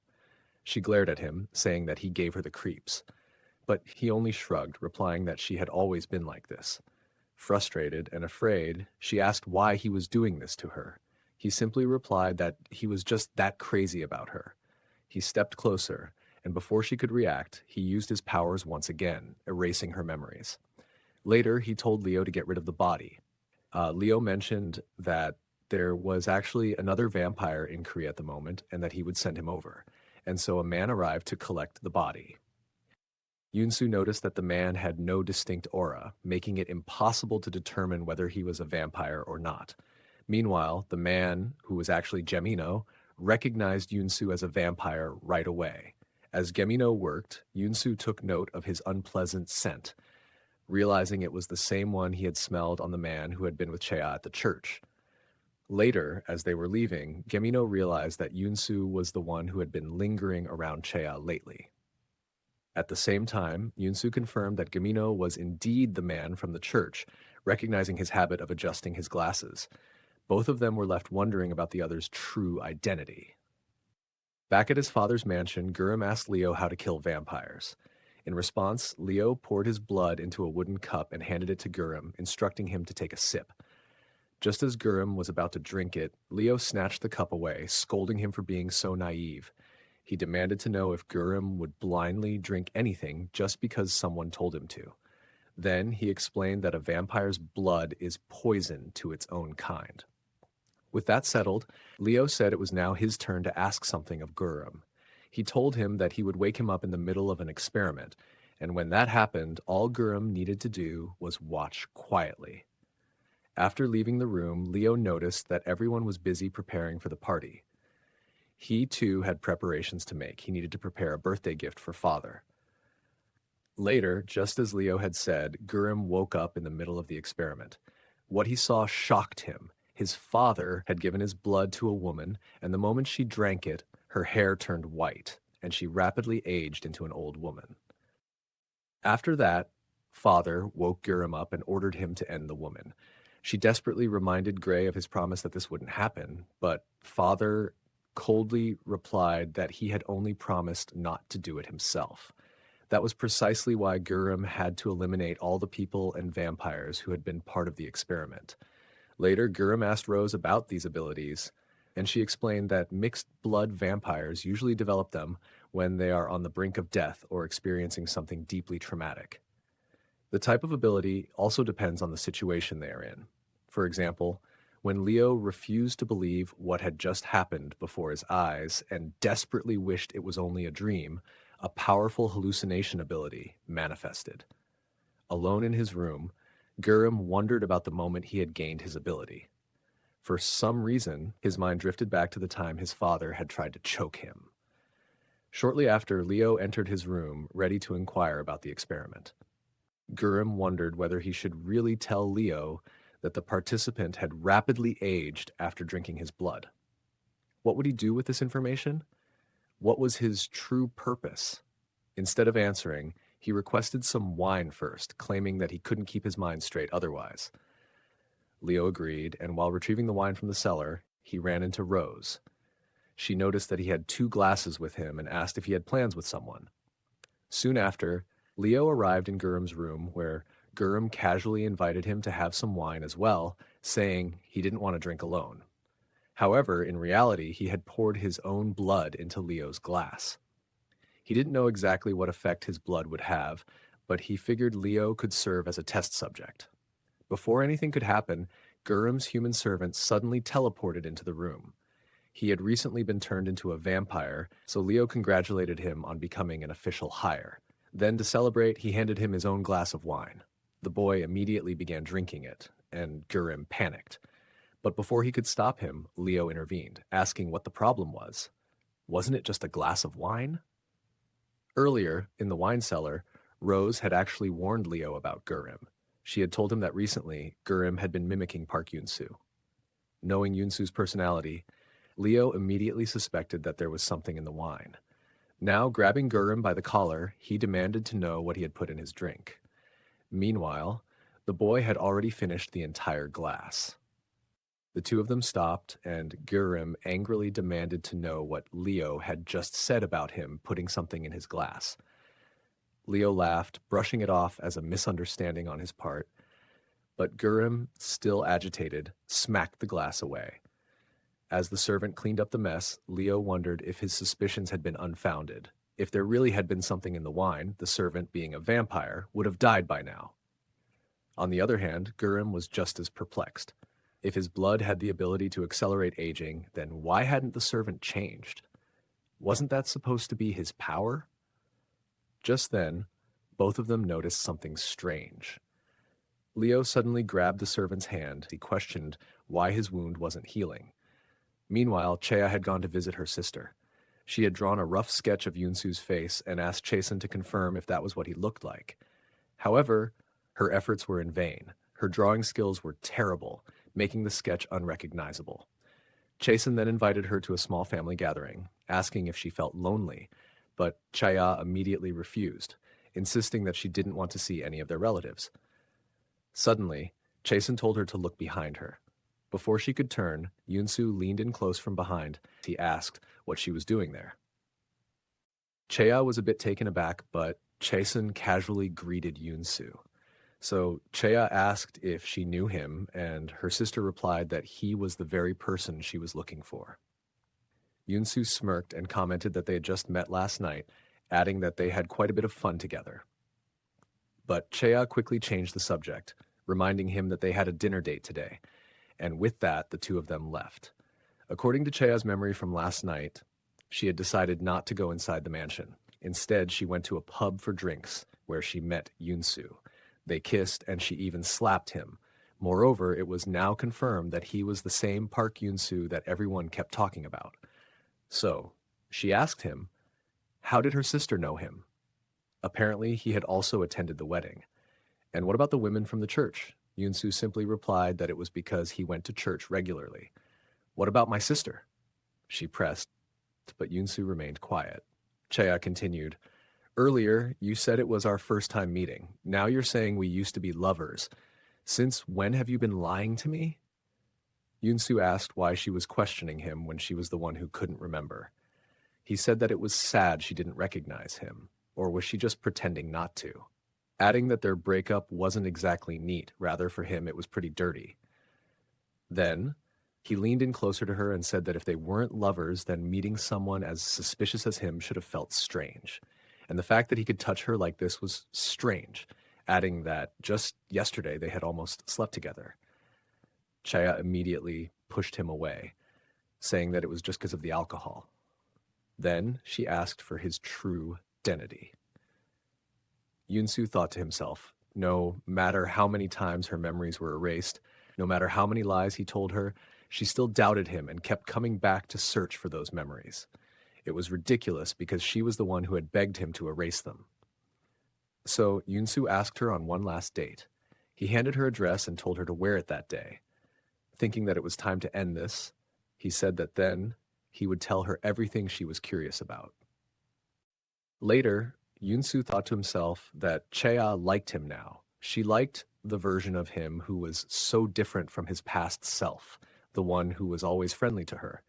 She glared at him, saying that he gave her the creeps. But he only shrugged, replying that she had always been like this. Frustrated and afraid, she asked why he was doing this to her. He simply replied that he was just that crazy about her. He stepped closer, and before she could react, he used his powers once again, erasing her memories. Later, he told Leo to get rid of the body. Leo mentioned that there was actually another vampire in Korea at the moment, and that he would send him over. And so a man arrived to collect the body. Yunsu noticed that the man had no distinct aura, making it impossible to determine whether he was a vampire or not. Meanwhile, the man, who was actually Gemino, recognized Yunsu as a vampire right away. As Gemino worked, Yunsu took note of his unpleasant scent, realizing it was the same one he had smelled on the man who had been with Chea at the church. Later, as they were leaving, Gemino realized that Yunsu was the one who had been lingering around Chea lately. At the same time, Yunsu confirmed that Gemino was indeed the man from the church, recognizing his habit of adjusting his glasses. Both of them were left wondering about the other's true identity. Back at his father's mansion, Gurum asked Leo how to kill vampires. In response, Leo poured his blood into a wooden cup and handed it to Gurum, instructing him to take a sip. Just as Gurum was about to drink it, Leo snatched the cup away, scolding him for being so naive. He demanded to know if Gurum would blindly drink anything just because someone told him to. Then he explained that a vampire's blood is poison to its own kind. With that settled, Leo said it was now his turn to ask something of Gurum. He told him that he would wake him up in the middle of an experiment, and when that happened, all Gurum needed to do was watch quietly. After leaving the room, Leo noticed that everyone was busy preparing for the party. He, too, had preparations to make. He needed to prepare a birthday gift for father. Later, just as Leo had said, Gurum woke up in the middle of the experiment. What he saw shocked him. His father had given his blood to a woman, and the moment she drank it, her hair turned white, and she rapidly aged into an old woman. After that, father woke Gurum up and ordered him to end the woman. She desperately reminded Gray of his promise that this wouldn't happen, but father coldly replied that he had only promised not to do it himself. That was precisely why Gurum had to eliminate all the people and vampires who had been part of the experiment. Later, Gurum asked Rose about these abilities, and she explained that mixed blood vampires usually develop them when they are on the brink of death or experiencing something deeply traumatic. The type of ability also depends on the situation they are in. For example, when Leo refused to believe what had just happened before his eyes and desperately wished it was only a dream, a powerful hallucination ability manifested. Alone in his room, Gurum wondered about the moment he had gained his ability. For some reason, his mind drifted back to the time his father had tried to choke him. Shortly after, Leo entered his room, ready to inquire about the experiment. Gurum wondered whether he should really tell Leo that the participant had rapidly aged after drinking his blood. What would he do with this information? What was his true purpose? Instead of answering, He requested some wine first, claiming that he couldn't keep his mind straight otherwise. Leo agreed, and while retrieving the wine from the cellar, he ran into Rose. She noticed that he had 2 glasses with him and asked if he had plans with someone. Soon after, Leo arrived in Gurum's room, where Gurum casually invited him to have some wine as well, saying he didn't want to drink alone. However, in reality, he had poured his own blood into Leo's glass. He didn't know exactly what effect his blood would have, but he figured Leo could serve as a test subject. Before anything could happen, Gurum's human servant suddenly teleported into the room. He had recently been turned into a vampire, so Leo congratulated him on becoming an official hire. Then, to celebrate, he handed him his own glass of wine. The boy immediately began drinking it, and Gurum panicked. But before he could stop him, Leo intervened, asking what the problem was. Wasn't it just a glass of wine? Earlier, in the wine cellar, Rose had actually warned Leo about Gurum. She had told him that recently, Gurum had been mimicking Park Yoon-soo. Knowing Yoon-soo's personality, Leo immediately suspected that there was something in the wine. Now, grabbing Gurum by the collar, he demanded to know what he had put in his drink. Meanwhile, the boy had already finished the entire glass. The 2 of them stopped, and Gurum angrily demanded to know what Leo had just said about him putting something in his glass. Leo laughed, brushing it off as a misunderstanding on his part, but Gurum, still agitated, smacked the glass away. As the servant cleaned up the mess, Leo wondered if his suspicions had been unfounded. If there really had been something in the wine, the servant, being a vampire, would have died by now. On the other hand, Gurum was just as perplexed. If his blood had the ability to accelerate aging, then why hadn't the servant changed? Wasn't that supposed to be his power? Just then, both of them noticed something strange. Leo suddenly grabbed the servant's hand. He questioned why his wound wasn't healing. Meanwhile, Chea had gone to visit her sister. She had drawn a rough sketch of Yoon-soo's face and asked Chasen to confirm if that was what he looked like. However, her efforts were in vain. Her drawing skills were terrible, making the sketch unrecognizable. Chasen then invited her to a small family gathering, asking if she felt lonely, but Chaya immediately refused, insisting that she didn't want to see any of their relatives. Suddenly, Chasen told her to look behind her. Before she could turn, Yoon-soo leaned in close from behind. He asked what she was doing there. Chea was a bit taken aback, but Chasen casually greeted Yoon-soo. So Chea asked if she knew him, and her sister replied that he was the very person she was looking for. Yoon-soo smirked and commented that they had just met last night, adding that they had quite a bit of fun together. But Chea quickly changed the subject, reminding him that they had a dinner date today, and with that, the 2 of them left. According to Chea's memory from last night, she had decided not to go inside the mansion. Instead, she went to a pub for drinks, where she met Yoon-soo. They kissed, and she even slapped him. Moreover, it was now confirmed that he was the same Park Yoon-soo that everyone kept talking about. So, she asked him, how did her sister know him? Apparently, he had also attended the wedding. And what about the women from the church? Yoon-soo simply replied that it was because he went to church regularly. What about my sister? She pressed, but Yoon-soo remained quiet. Chea continued, earlier, you said it was our first time meeting. Now you're saying we used to be lovers. Since when have you been lying to me? Yoon-soo asked why she was questioning him when she was the one who couldn't remember. He said that it was sad she didn't recognize him, or was she just pretending not to? Adding that their breakup wasn't exactly neat, rather for him it was pretty dirty. Then, he leaned in closer to her and said that if they weren't lovers, then meeting someone as suspicious as him should have felt strange. And the fact that he could touch her like this was strange, adding that just yesterday they had almost slept together. Chea immediately pushed him away, saying that it was just because of the alcohol. Then she asked for his true identity. Yoon-soo thought to himself, no matter how many times her memories were erased, no matter how many lies he told her, she still doubted him and kept coming back to search for those memories. It was ridiculous because she was the one who had begged him to erase them. So Yoon-soo asked her on one last date. He handed her a dress and told her to wear it that day. Thinking that it was time to end this, he said that then he would tell her everything she was curious about. Later, Yunsu thought to himself that Chea liked him now. She liked the version of him who was so different from his past self, the one who was always friendly to her.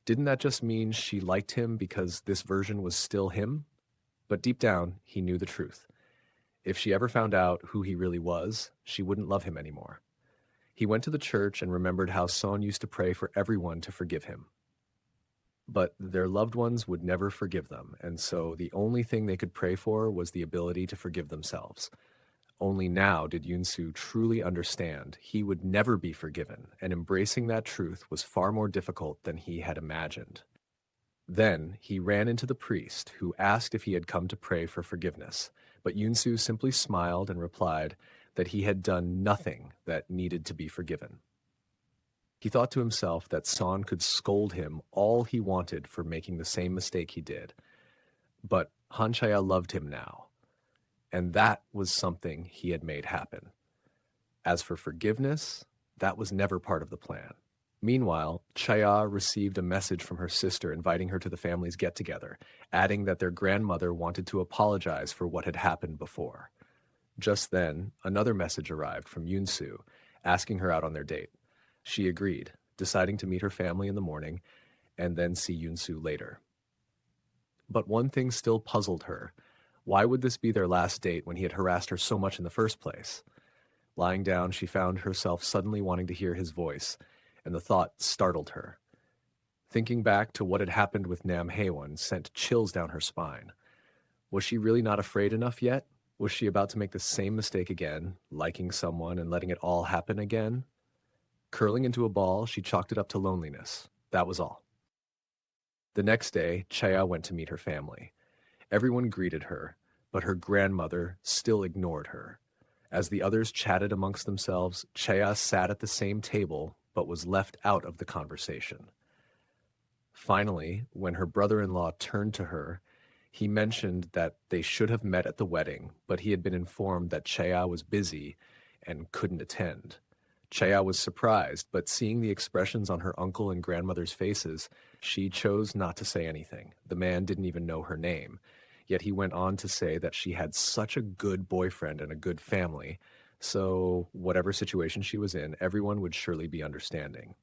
Didn't that just mean she liked him because this version was still him? But deep down, he knew the truth. If she ever found out who he really was, she wouldn't love him anymore. He went to the church and remembered how Son used to pray for everyone to forgive him. But their loved ones would never forgive them, and so the only thing they could pray for was the ability to forgive themselves. Only now did Yunsu truly understand he would never be forgiven, and embracing that truth was far more difficult than he had imagined. Then he ran into the priest, who asked if he had come to pray for forgiveness, but Yunsu simply smiled and replied that he had done nothing that needed to be forgiven. He thought to himself that Son could scold him all he wanted for making the same mistake he did, but Hanchaya loved him now, and that was something he had made happen. As for forgiveness, that was never part of the plan. Meanwhile, Chaya received a message from her sister inviting her to the family's get-together, adding that their grandmother wanted to apologize for what had happened before. Just then, another message arrived from Yunsu, asking her out on their date. She agreed, deciding to meet her family in the morning and then see Yunsu later. But one thing still puzzled her. Why would this be their last date when he had harassed her so much in the first place? Lying down, she found herself suddenly wanting to hear his voice, and the thought startled her. Thinking back to what had happened with Nam Haewon sent chills down her spine. Was she really not afraid enough yet? Was she about to make the same mistake again, liking someone and letting it all happen again? Curling into a ball, she chalked it up to loneliness. That was all. The next day, Chaya went to meet her family. Everyone greeted her, but her grandmother still ignored her. As the others chatted amongst themselves, Chaya sat at the same table, but was left out of the conversation. Finally, when her brother-in-law turned to her, he mentioned that they should have met at the wedding, but he had been informed that Chaya was busy and couldn't attend. Chaya was surprised, but seeing the expressions on her uncle and grandmother's faces, she chose not to say anything. The man didn't even know her name. Yet he went on to say that she had such a good boyfriend and a good family, so whatever situation she was in, everyone would surely be understanding.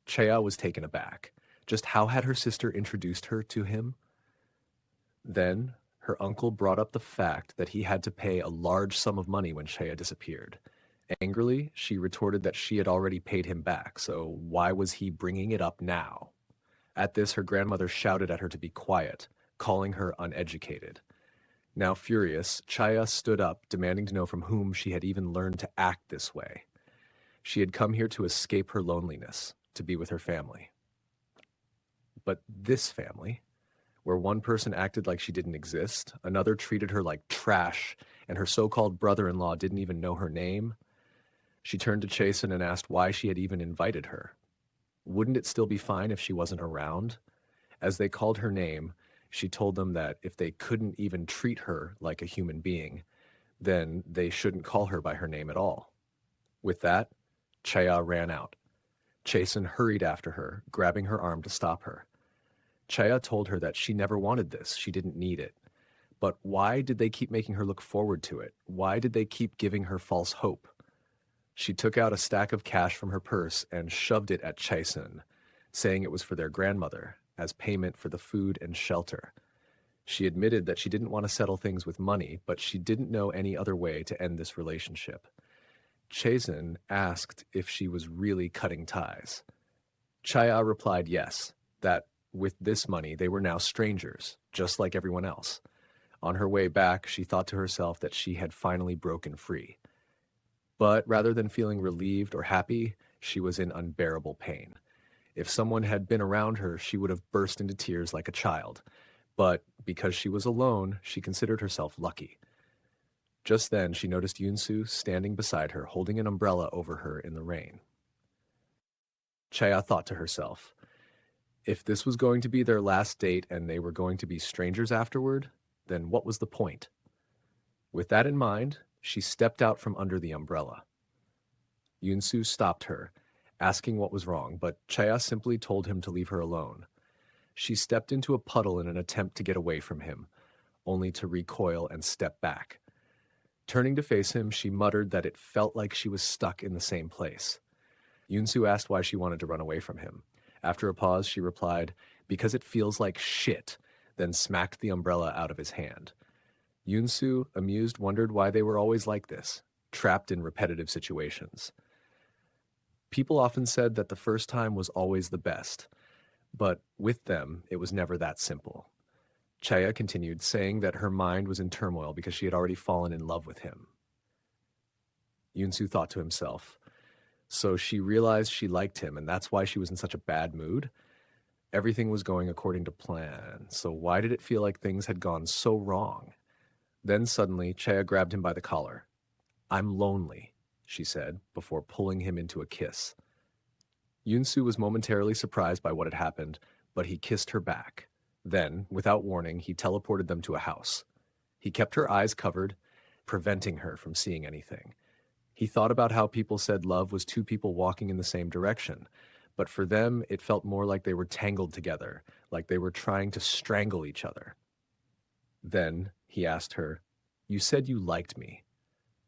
Chaya was taken aback. Just how had her sister introduced her to him? Then her uncle brought up the fact that he had to pay a large sum of money when Chaya disappeared. Angrily, she retorted that she had already paid him back, so why was he bringing it up now? At this, her grandmother shouted at her to be quiet, calling her uneducated. Now furious, Chaya stood up, demanding to know from whom she had even learned to act this way. She had come here to escape her loneliness, to be with her family. But this family, where one person acted like she didn't exist, another treated her like trash, and her so-called brother-in-law didn't even know her name. She turned to Chasen and asked why she had even invited her. Wouldn't it still be fine if she wasn't around? As they called her name, she told them that if they couldn't even treat her like a human being, then they shouldn't call her by her name at all. With that, Chaya ran out. Chasen hurried after her, grabbing her arm to stop her. Chaya told her that she never wanted this, she didn't need it. But why did they keep making her look forward to it? Why did they keep giving her false hope? She took out a stack of cash from her purse and shoved it at Chasen, saying it was for their grandmother, as payment for the food and shelter. She admitted that she didn't want to settle things with money, but she didn't know any other way to end this relationship. Chasen asked if she was really cutting ties. Chaya replied yes, that with this money they were now strangers, just like everyone else. On her way back, she thought to herself that she had finally broken free. But rather than feeling relieved or happy, she was in unbearable pain. If someone had been around her, she would have burst into tears like a child. But because she was alone, she considered herself lucky. Just then, she noticed Yunsu standing beside her, holding an umbrella over her in the rain. Chaya thought to herself, if this was going to be their last date and they were going to be strangers afterward, then what was the point? With that in mind, she stepped out from under the umbrella. Yunsu stopped her, asking what was wrong, but Chaya simply told him to leave her alone. She stepped into a puddle in an attempt to get away from him. only to recoil and step back. Turning to face him, she muttered that it felt like she was stuck in the same place. Yunsu asked why she wanted to run away from him. After a pause, she replied, "Because it feels like shit," then smacked the umbrella out of his hand. Yunsu, amused, wondered why they were always like this, trapped in repetitive situations. People often said that the first time was always the best, but with them, it was never that simple. Chaya continued, saying that her mind was in turmoil because she had already fallen in love with him. Yunsu thought to himself, so she realized she liked him, and that's why she was in such a bad mood? Everything was going according to plan, so why did it feel like things had gone so wrong? Then suddenly, Chaya grabbed him by the collar. "I'm lonely," she said, before pulling him into a kiss. Yunsu was momentarily surprised by what had happened, but he kissed her back. Then, without warning, he teleported them to a house. He kept her eyes covered, preventing her from seeing anything. He thought about how people said love was two people walking in the same direction, but for them, it felt more like they were tangled together, like they were trying to strangle each other. Then, he asked her, "You said you liked me,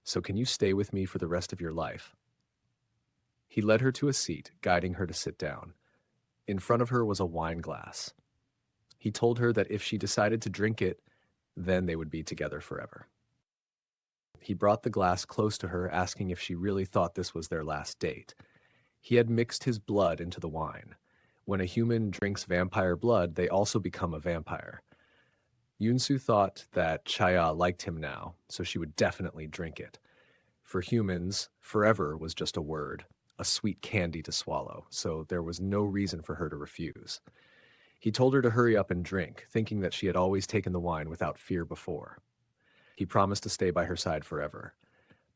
so can you stay with me for the rest of your life?" He led her to a seat, guiding her to sit down. In front of her was a wine glass. He told her that if she decided to drink it, then they would be together forever. He brought the glass close to her, asking if she really thought this was their last date. He had mixed his blood into the wine. When a human drinks vampire blood, they also become a vampire. Yunsu thought that Chaya liked him now, so she would definitely drink it. For humans, forever was just a word, a sweet candy to swallow, so there was no reason for her to refuse. He told her to hurry up and drink, thinking that she had always taken the wine without fear before. He promised to stay by her side forever.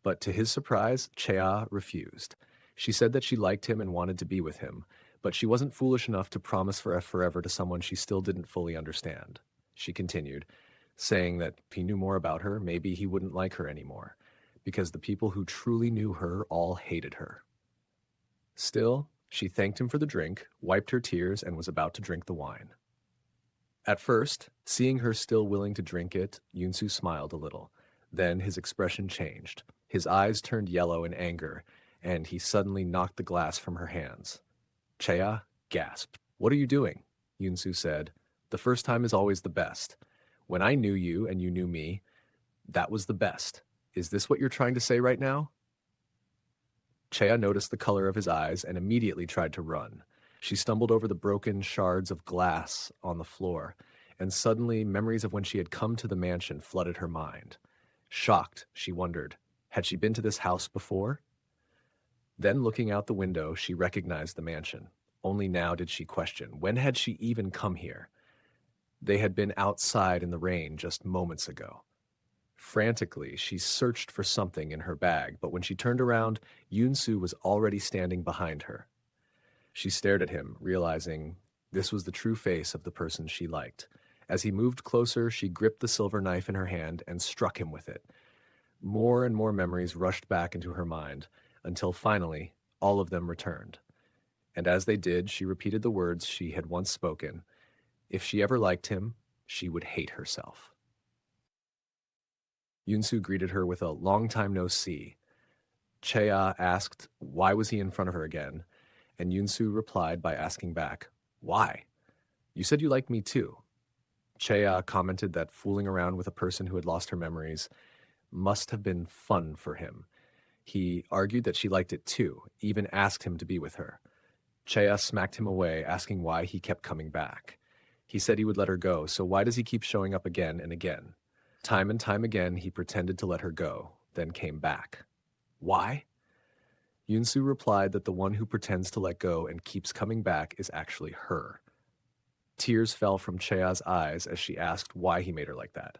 But to his surprise, Chea refused. She said that she liked him and wanted to be with him, but she wasn't foolish enough to promise forever to someone she still didn't fully understand. She continued, saying that if he knew more about her, maybe he wouldn't like her anymore, because the people who truly knew her all hated her. Still, she thanked him for the drink, wiped her tears, and was about to drink the wine. At first, seeing her still willing to drink it, Yunsu smiled a little. Then his expression changed. His eyes turned yellow in anger, and he suddenly knocked the glass from her hands. Chea gasped. "What are you doing?" Yunsu said. "The first time is always the best. When I knew you and you knew me, that was the best. Is this what you're trying to say right now?" Chea noticed the color of his eyes and immediately tried to run. She stumbled over the broken shards of glass on the floor, and suddenly memories of when she had come to the mansion flooded her mind. Shocked, she wondered, had she been to this house before? Then looking out the window, she recognized the mansion. Only now did she question, when had she even come here? They had been outside in the rain just moments ago. Frantically, she searched for something in her bag, but when she turned around, Yunsu was already standing behind her. She stared at him, realizing this was the true face of the person she liked. As he moved closer, she gripped the silver knife in her hand and struck him with it. More and more memories rushed back into her mind, until finally, all of them returned. And as they did, she repeated the words she had once spoken. If she ever liked him, she would hate herself. Yunsu greeted her with a "long time no see." Chea asked why was he in front of her again, and Yunsu replied by asking back, "Why? You said you liked me too." Chea commented that fooling around with a person who had lost her memories must have been fun for him. He argued that she liked it too, even asked him to be with her. Chea smacked him away, asking why he kept coming back. He said he would let her go, so why does he keep showing up again and again? Time and time again, he pretended to let her go, then came back. Why? Yunsu replied that the one who pretends to let go and keeps coming back is actually her. Tears fell from Chea's eyes as she asked why he made her like that.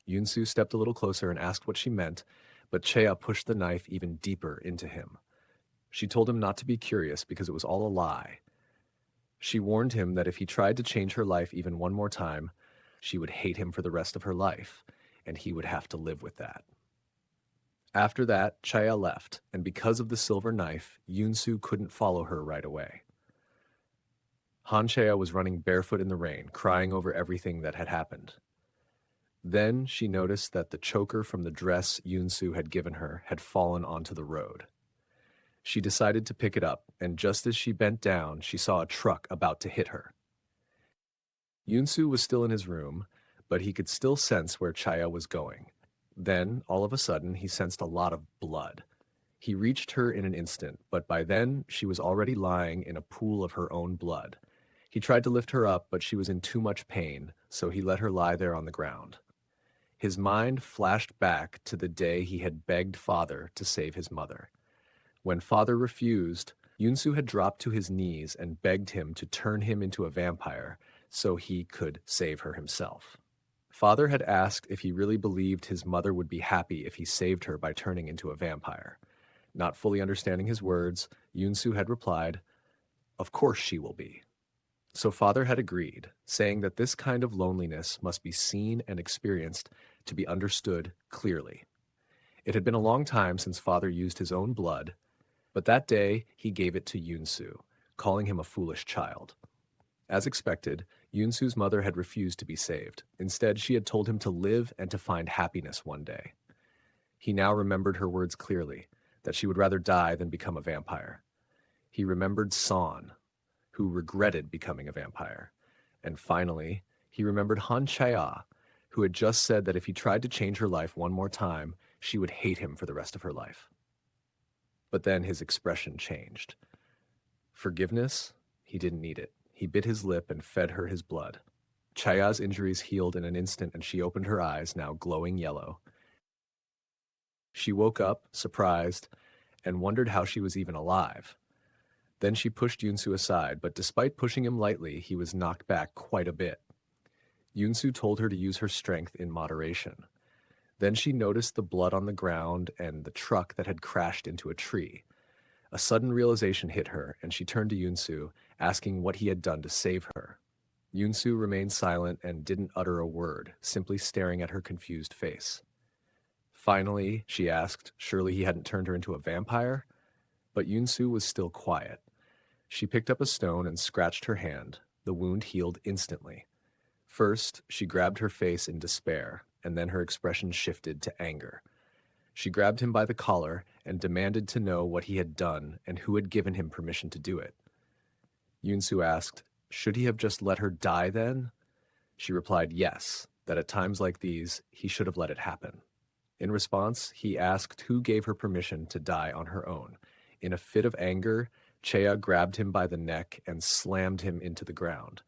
Yunsu stepped a little closer and asked what she meant, but Chea pushed the knife even deeper into him. She told him not to be curious because it was all a lie. She warned him that if he tried to change her life even one more time, she would hate him for the rest of her life, and he would have to live with that. After that, Chaya left, and because of the silver knife, Yunsu couldn't follow her right away. Han Chaya was running barefoot in the rain, crying over everything that had happened. Then she noticed that the choker from the dress Yunsu had given her had fallen onto the road. She decided to pick it up, and just as she bent down, she saw a truck about to hit her. Yunsu was still in his room, but he could still sense where Chaya was going. Then, all of a sudden, he sensed a lot of blood. He reached her in an instant, but by then, she was already lying in a pool of her own blood. He tried to lift her up, but she was in too much pain, so he let her lie there on the ground. His mind flashed back to the day he had begged Father to save his mother. When Father refused, Yunsu had dropped to his knees and begged him to turn him into a vampire so he could save her himself. Father had asked if he really believed his mother would be happy if he saved her by turning into a vampire. Not fully understanding his words, Yunsu had replied, "Of course she will be." So Father had agreed, saying that this kind of loneliness must be seen and experienced to be understood clearly. It had been a long time since Father used his own blood, but that day he gave it to Yunsu, calling him a foolish child. As expected, Yunsu's mother had refused to be saved. Instead, she had told him to live and to find happiness one day. He now remembered her words clearly, that she would rather die than become a vampire. He remembered San, who regretted becoming a vampire. And finally, he remembered Han Chaya, who had just said that if he tried to change her life one more time, she would hate him for the rest of her life. But then his expression changed. Forgiveness? He didn't need it. He bit his lip and fed her his blood. Chaya's injuries healed in an instant and she opened her eyes, now glowing yellow. She woke up, surprised, and wondered how she was even alive. Then she pushed Yunsu aside, but despite pushing him lightly, he was knocked back quite a bit. Yunsu told her to use her strength in moderation. Then she noticed the blood on the ground and the truck that had crashed into a tree. A sudden realization hit her, and she turned to Yunsu, asking what he had done to save her. Yunsu remained silent and didn't utter a word, simply staring at her confused face. Finally, she asked, surely he hadn't turned her into a vampire? But Yunsu was still quiet. She picked up a stone and scratched her hand. The wound healed instantly. First, she grabbed her face in despair, and then her expression shifted to anger. She grabbed him by the collar and demanded to know what he had done and who had given him permission to do it. Yunsu asked, should he have just let her die then? She replied yes, that at times like these, he should have let it happen. In response, he asked who gave her permission to die on her own. In a fit of anger, Chea grabbed him by the neck and slammed him into the ground.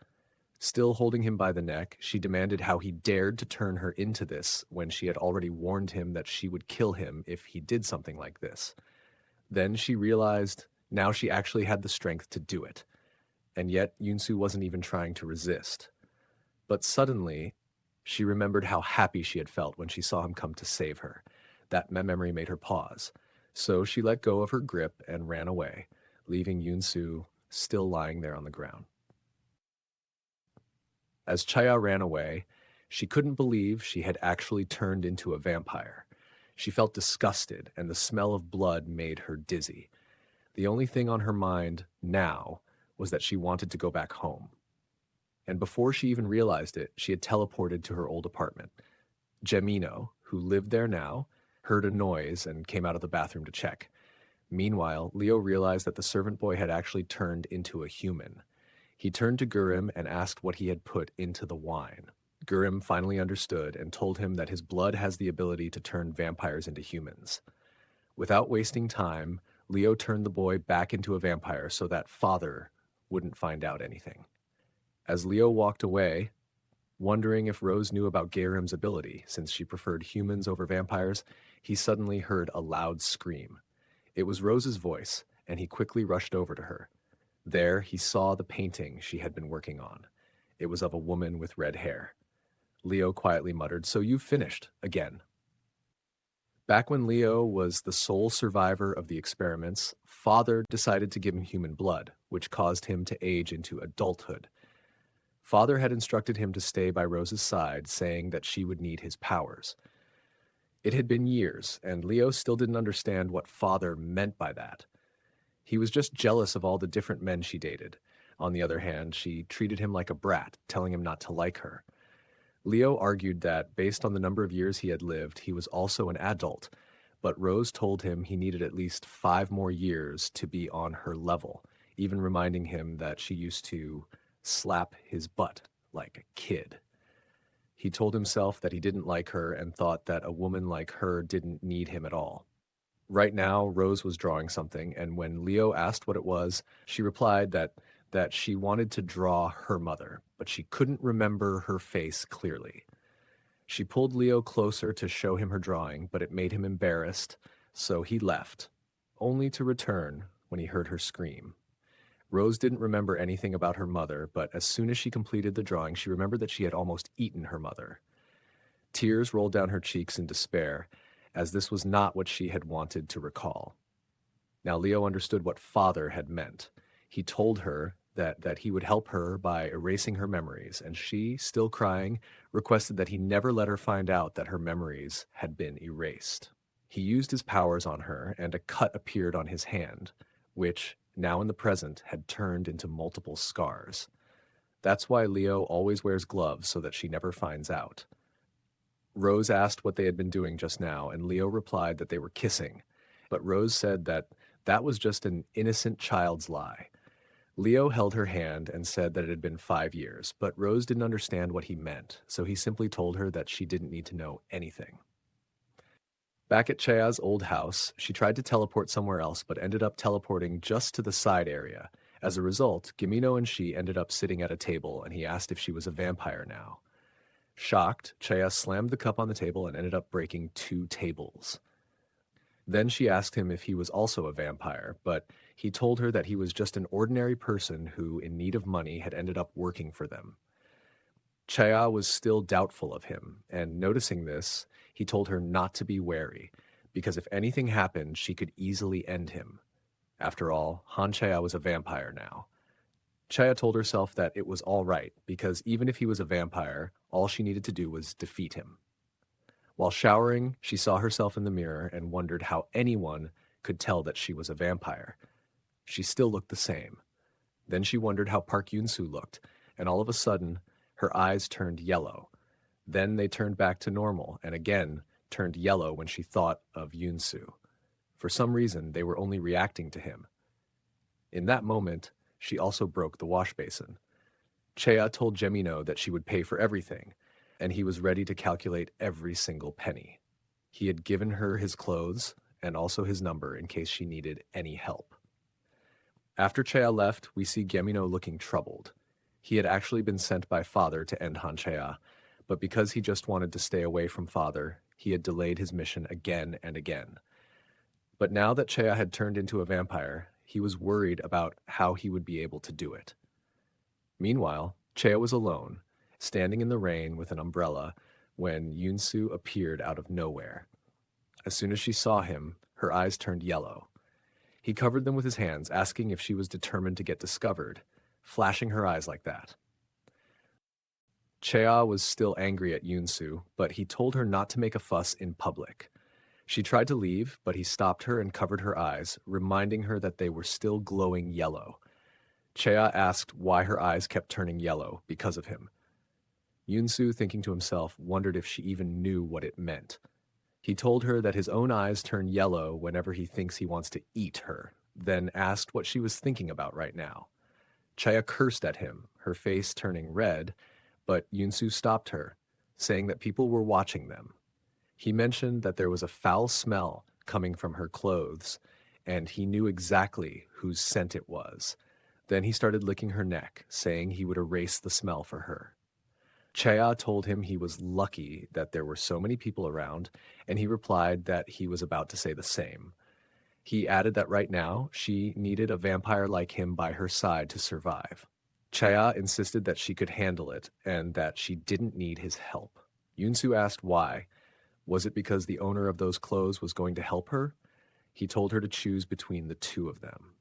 Still holding him by the neck, she demanded how he dared to turn her into this when she had already warned him that she would kill him if he did something like this. Then she realized now she actually had the strength to do it. And yet Yunsu wasn't even trying to resist. But suddenly, she remembered how happy she had felt when she saw him come to save her. That memory made her pause. So she let go of her grip and ran away, leaving Yunsu still lying there on the ground. As Chaya ran away, she couldn't believe she had actually turned into a vampire. She felt disgusted, and the smell of blood made her dizzy. The only thing on her mind now was that she wanted to go back home. And before she even realized it, she had teleported to her old apartment. Gemino, who lived there now, heard a noise and came out of the bathroom to check. Meanwhile, Leo realized that the servant boy had actually turned into a human. He turned to Gurim and asked what he had put into the wine. Gurim finally understood and told him that his blood has the ability to turn vampires into humans. Without wasting time, Leo turned the boy back into a vampire so that Father wouldn't find out anything. As Leo walked away, wondering if Rose knew about Gurim's ability, since she preferred humans over vampires, he suddenly heard a loud scream. It was Rose's voice, and he quickly rushed over to her. There, he saw the painting she had been working on. It was of a woman with red hair. Leo quietly muttered, "So you've finished, again." Back when Leo was the sole survivor of the experiments, Father decided to give him human blood, which caused him to age into adulthood. Father had instructed him to stay by Rose's side, saying that she would need his powers. It had been years, and Leo still didn't understand what Father meant by that. He was just jealous of all the different men she dated. On the other hand, she treated him like a brat, telling him not to like her. Leo argued that, based on the number of years he had lived, he was also an adult, but Rose told him he needed at least 5 more years to be on her level, even reminding him that she used to slap his butt like a kid. He told himself that he didn't like her and thought that a woman like her didn't need him at all. Right now, Rose was drawing something, and when Leo asked what it was, she replied that she wanted to draw her mother, but she couldn't remember her face clearly. She pulled Leo closer to show him her drawing, but it made him embarrassed, so he left, only to return when he heard her scream. Rose didn't remember anything about her mother, but as soon as she completed the drawing, she remembered that she had almost eaten her mother. Tears rolled down her cheeks in despair, as this was not what she had wanted to recall. Now Leo understood what father had meant. He told her that he would help her by erasing her memories, and she, still crying, requested that he never let her find out that her memories had been erased. He used his powers on her, and a cut appeared on his hand, which, now in the present, had turned into multiple scars. That's why Leo always wears gloves so that she never finds out. Rose asked what they had been doing just now, and Leo replied that they were kissing, but Rose said that was just an innocent child's lie. Leo held her hand and said that it had been 5 years, but Rose didn't understand what he meant, so he simply told her that she didn't need to know anything. Back at Chea's old house, she tried to teleport somewhere else, but ended up teleporting just to the side area. As a result, Gimino and she ended up sitting at a table, and he asked if she was a vampire now. Shocked, Chea slammed the cup on the table and ended up breaking 2 tables. Then she asked him if he was also a vampire, but he told her that he was just an ordinary person who, in need of money, had ended up working for them. Chea was still doubtful of him, and noticing this, he told her not to be wary, because if anything happened, she could easily end him. After all, Han Chea was a vampire now. Chea told herself that it was all right, because even if he was a vampire, all she needed to do was defeat him. While showering, she saw herself in the mirror and wondered how anyone could tell that she was a vampire. She still looked the same. Then she wondered how Park Yoon-soo looked, and all of a sudden, her eyes turned yellow. Then they turned back to normal, and again turned yellow when she thought of Yoon-soo. For some reason, they were only reacting to him. In that moment, she also broke the wash basin. Chea told Gemino that she would pay for everything, and he was ready to calculate every single penny. He had given her his clothes and also his number in case she needed any help. After Chea left, we see Gemino looking troubled. He had actually been sent by father to end Han Chea, but because he just wanted to stay away from father, he had delayed his mission again and again. But now that Chea had turned into a vampire, he was worried about how he would be able to do it. Meanwhile, Chea was alone, standing in the rain with an umbrella, when Yoon-soo appeared out of nowhere. As soon as she saw him, her eyes turned yellow. He covered them with his hands, asking if she was determined to get discovered, flashing her eyes like that. Chea was still angry at Yoon-soo, but he told her not to make a fuss in public. She tried to leave, but he stopped her and covered her eyes, reminding her that they were still glowing yellow. Chea asked why her eyes kept turning yellow because of him. Yoon-soo, thinking to himself, wondered if she even knew what it meant. He told her that his own eyes turn yellow whenever he thinks he wants to eat her, then asked what she was thinking about right now. Chea cursed at him, her face turning red, but Yoon-soo stopped her, saying that people were watching them. He mentioned that there was a foul smell coming from her clothes, and he knew exactly whose scent it was. Then he started licking her neck, saying he would erase the smell for her. Chea told him he was lucky that there were so many people around, and he replied that he was about to say the same. He added that right now, she needed a vampire like him by her side to survive. Chea insisted that she could handle it, and that she didn't need his help. Yoon-soo asked why. Was it because the owner of those clothes was going to help her? He told her to choose between the 2 of them.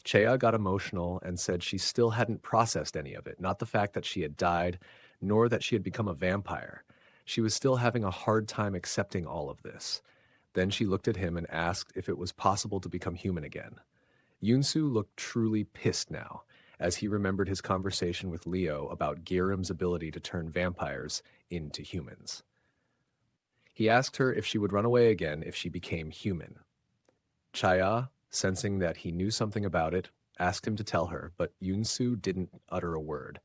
Chea got emotional and said she still hadn't processed any of it, not the fact that she had died, nor that she had become a vampire. She was still having a hard time accepting all of this. Then she looked at him and asked if it was possible to become human again. Yoon-soo looked truly pissed now, as he remembered his conversation with Leo about Girim's ability to turn vampires into humans. He asked her if she would run away again if she became human. Chaya, sensing that he knew something about it, asked him to tell her, but Yunsu didn't utter a word.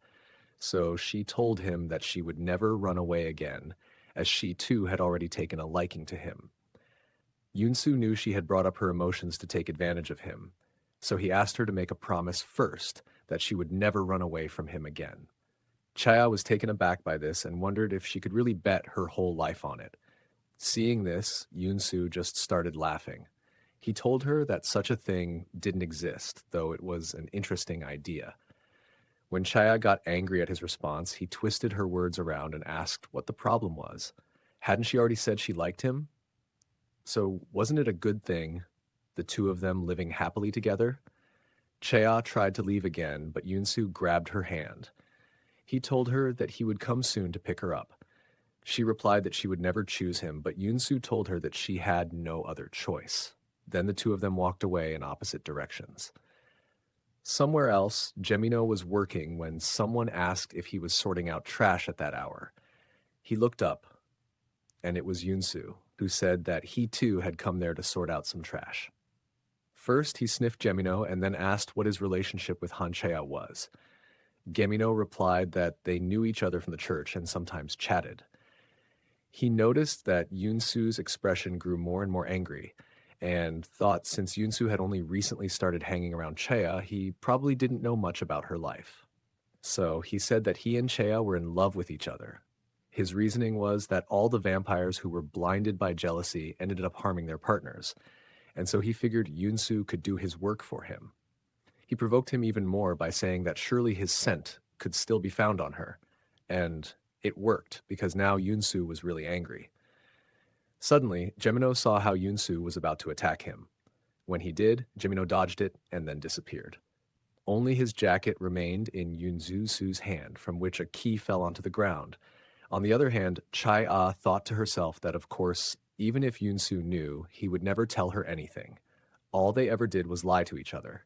So she told him that she would never run away again, as she too had already taken a liking to him. Yunsu knew she had brought up her emotions to take advantage of him, so he asked her to make a promise first that she would never run away from him again. Chaya was taken aback by this and wondered if she could really bet her whole life on it. Seeing this, Yunsu just started laughing. He told her that such a thing didn't exist, though it was an interesting idea. When Chaya got angry at his response, he twisted her words around and asked what the problem was. Hadn't she already said she liked him? So wasn't it a good thing, the two of them living happily together? Chaya tried to leave again, but Yunsu grabbed her hand. He told her that he would come soon to pick her up. She replied that she would never choose him, but Yunsu told her that she had no other choice. Then the two of them walked away in opposite directions. Somewhere else, Gemino was working when someone asked if he was sorting out trash at that hour. He looked up, and it was Yunsu, who said that he too had come there to sort out some trash. First, he sniffed Gemino and then asked what his relationship with Hanchea was. Gemino replied that they knew each other from the church and sometimes chatted. He noticed that Yunsu's expression grew more and more angry, and thought since Yunsu had only recently started hanging around Chea, he probably didn't know much about her life. So he said that he and Chea were in love with each other. His reasoning was that all the vampires who were blinded by jealousy ended up harming their partners, and so he figured Yunsu could do his work for him. He provoked him even more by saying that surely his scent could still be found on her, and it worked because now Yunsu was really angry. Suddenly, Gemino saw how Yunsu was about to attack him. When he did, Gemino dodged it and then disappeared. Only his jacket remained in Yunsu's hand, from which a key fell onto the ground. On the other hand, Chai-Ah thought to herself that, of course, even if Yunsu knew, he would never tell her anything. All they ever did was lie to each other.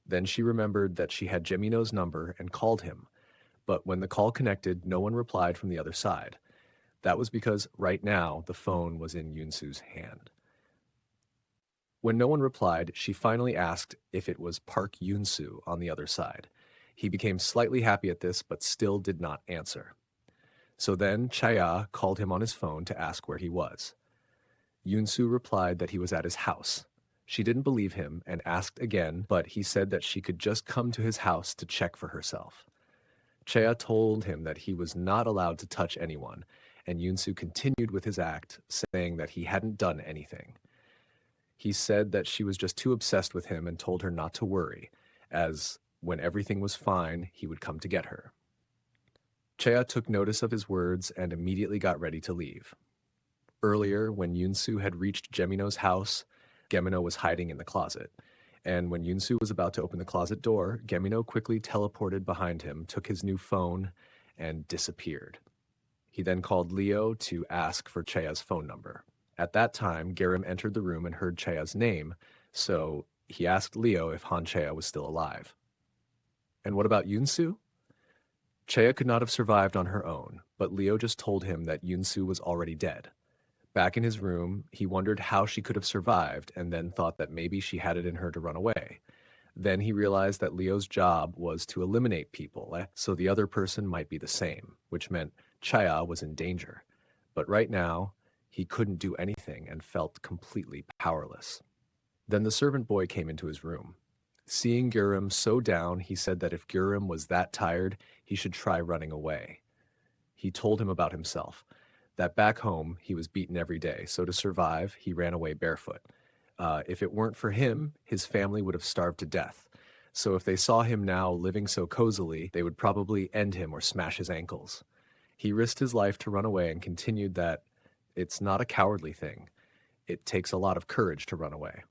Then she remembered that she had Gemino's number and called him, but when the call connected, no one replied from the other side. That was because right now the phone was in Yunsu's hand. When no one replied, she finally asked if it was Park Yunsu on the other side. He became slightly happy at this, but still did not answer. So then Chaya called him on his phone to ask where he was. Yunsu replied that he was at his house. She didn't believe him and asked again, but he said that she could just come to his house to check for herself. Chaya told him that he was not allowed to touch anyone, and Yunsu continued with his act, saying that he hadn't done anything. He said that she was just too obsessed with him and told her not to worry, as when everything was fine, he would come to get her. Chea took notice of his words and immediately got ready to leave. Earlier, when Yunsu had reached Gemino's house, Gemino was hiding in the closet, and when Yunsu was about to open the closet door, Gemino quickly teleported behind him, took his new phone, and disappeared. He then called Leo to ask for Chea's phone number. At that time, Girim entered the room and heard Chea's name, so he asked Leo if Han Chea was still alive. And what about Yunsu? Chea could not have survived on her own, but Leo just told him that Yunsu was already dead. Back in his room, he wondered how she could have survived and then thought that maybe she had it in her to run away. Then he realized that Leo's job was to eliminate people, so the other person might be the same, which meant Chea was in danger. But right now, he couldn't do anything and felt completely powerless. Then the servant boy came into his room. Seeing Girim so down, he said that if Girim was that tired, he should try running away. He told him about himself, that back home he was beaten every day, so to survive, he ran away barefoot. If it weren't for him, his family would have starved to death. So if they saw him now living so cozily, they would probably end him or smash his ankles. He risked his life to run away and continued that it's not a cowardly thing. It takes a lot of courage to run away.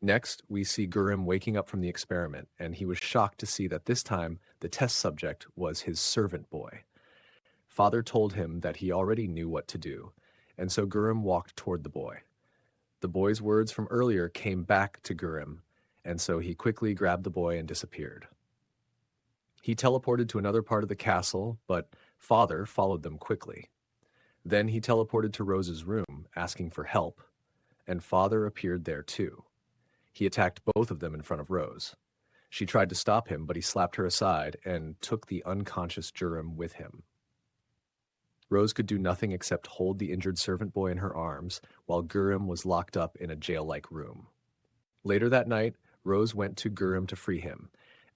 Next, we see Girim waking up from the experiment, and he was shocked to see that this time the test subject was his servant boy. Father told him that he already knew what to do, and so Girim walked toward the boy. The boy's words from earlier came back to Girim, and so he quickly grabbed the boy and disappeared. He teleported to another part of the castle, but Father followed them quickly. Then he teleported to Rose's room, asking for help, and Father appeared there too. He attacked both of them in front of Rose. She tried to stop him, but he slapped her aside and took the unconscious Jurim with him. Rose could do nothing except hold the injured servant boy in her arms, while Gurim was locked up in a jail-like room. Later that night, Rose went to Gurim to free him,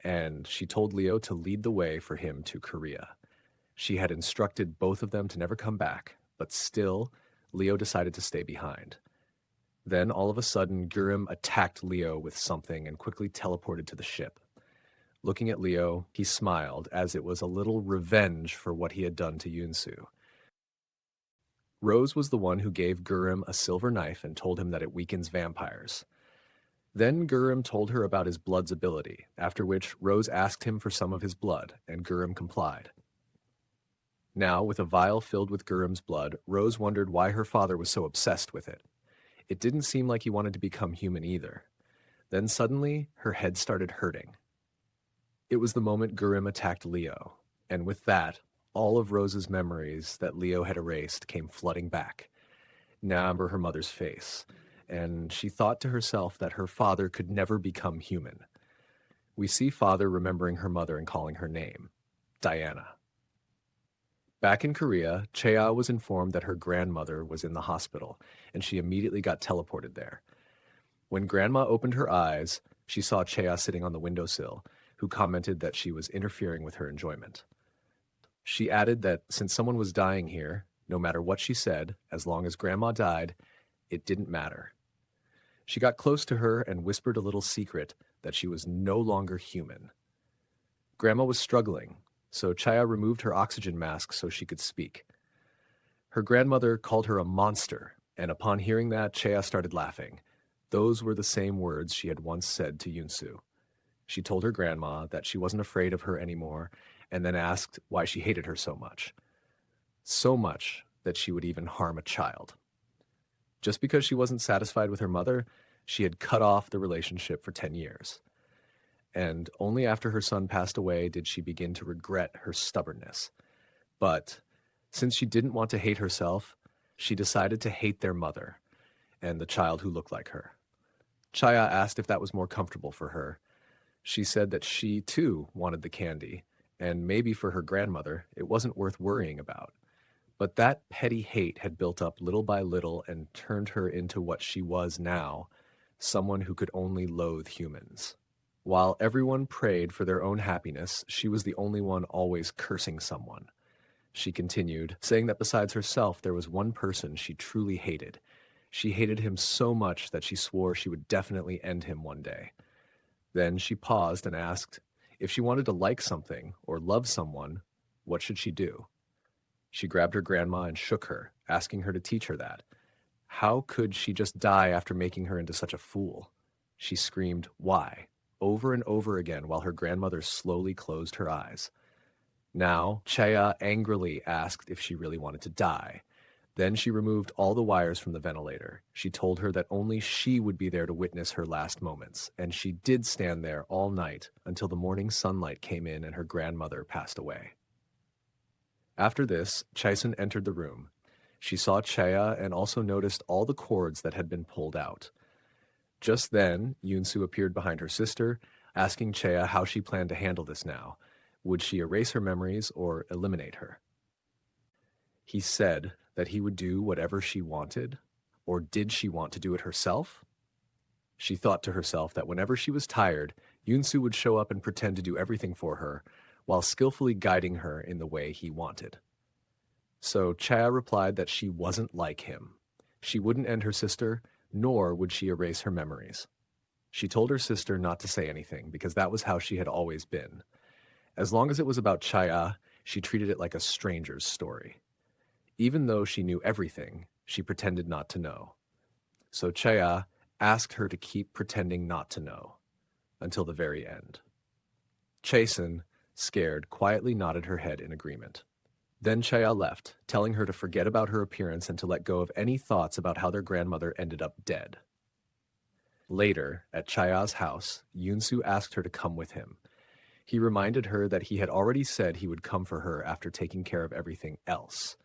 and she told Leo to lead the way for him to Korea. She had instructed both of them to never come back, but still, Leo decided to stay behind. Then, all of a sudden, Gurim attacked Leo with something and quickly teleported to the ship. Looking at Leo, he smiled, as it was a little revenge for what he had done to Yunsu. Rose was the one who gave Gurim a silver knife and told him that it weakens vampires. Then Gurim told her about his blood's ability, after which Rose asked him for some of his blood, and Gurim complied. Now, with a vial filled with Gurim's blood, Rose wondered why her father was so obsessed with it. It didn't seem like he wanted to become human either. Then suddenly, her head started hurting. It was the moment Gurim attacked Leo, and with that, all of Rose's memories that Leo had erased came flooding back. Now remember her mother's face, and she thought to herself that her father could never become human. We see Father remembering her mother and calling her name, Diana. Back in Korea, Chea was informed that her grandmother was in the hospital, and she immediately got teleported there. When Grandma opened her eyes, she saw Chea sitting on the windowsill, who commented that she was interfering with her enjoyment. She added that since someone was dying here, no matter what she said, as long as Grandma died, it didn't matter. She got close to her and whispered a little secret that she was no longer human. Grandma was struggling, so Chaya removed her oxygen mask so she could speak. Her grandmother called her a monster, and upon hearing that, Chaya started laughing. Those were the same words she had once said to Yunsu. She told her grandma that she wasn't afraid of her anymore, and then asked why she hated her so much. So much that she would even harm a child. Just because she wasn't satisfied with her mother, she had cut off the relationship for 10 years. And only after her son passed away did she begin to regret her stubbornness. But since she didn't want to hate herself, she decided to hate their mother and the child who looked like her. Chaya asked if that was more comfortable for her. She said that she, too, wanted the candy, and maybe for her grandmother, it wasn't worth worrying about. But that petty hate had built up little by little and turned her into what she was now, someone who could only loathe humans. While everyone prayed for their own happiness, she was the only one always cursing someone. She continued, saying that besides herself, there was one person she truly hated. She hated him so much that she swore she would definitely end him one day. Then she paused and asked, if she wanted to like something or love someone, what should she do? She grabbed her grandma and shook her, asking her to teach her that. How could she just die after making her into such a fool? She screamed, why? Over and over again while her grandmother slowly closed her eyes. Now, Chaya angrily asked if she really wanted to die. Then she removed all the wires from the ventilator. She told her that only she would be there to witness her last moments, and she did stand there all night until the morning sunlight came in and her grandmother passed away. After this, Chaisen entered the room. She saw Chaya and also noticed all the cords that had been pulled out. Just then, Yunsu appeared behind her sister, asking Chaya how she planned to handle this now. Would she erase her memories or eliminate her? He said that he would do whatever she wanted, or did she want to do it herself? She thought to herself that whenever she was tired, Yunsu would show up and pretend to do everything for her, while skillfully guiding her in the way he wanted. So Chaya replied that she wasn't like him. She wouldn't end her sister, nor would she erase her memories. She told her sister not to say anything, because that was how she had always been. As long as it was about Chaya, she treated it like a stranger's story. Even though she knew everything, she pretended not to know. So Chaya asked her to keep pretending not to know, until the very end. Chasen, scared, quietly nodded her head in agreement. Then Chaya left, telling her to forget about her appearance and to let go of any thoughts about how their grandmother ended up dead. Later, at Chaya's house, Yunsu asked her to come with him. He reminded her that he had already said he would come for her after taking care of everything else.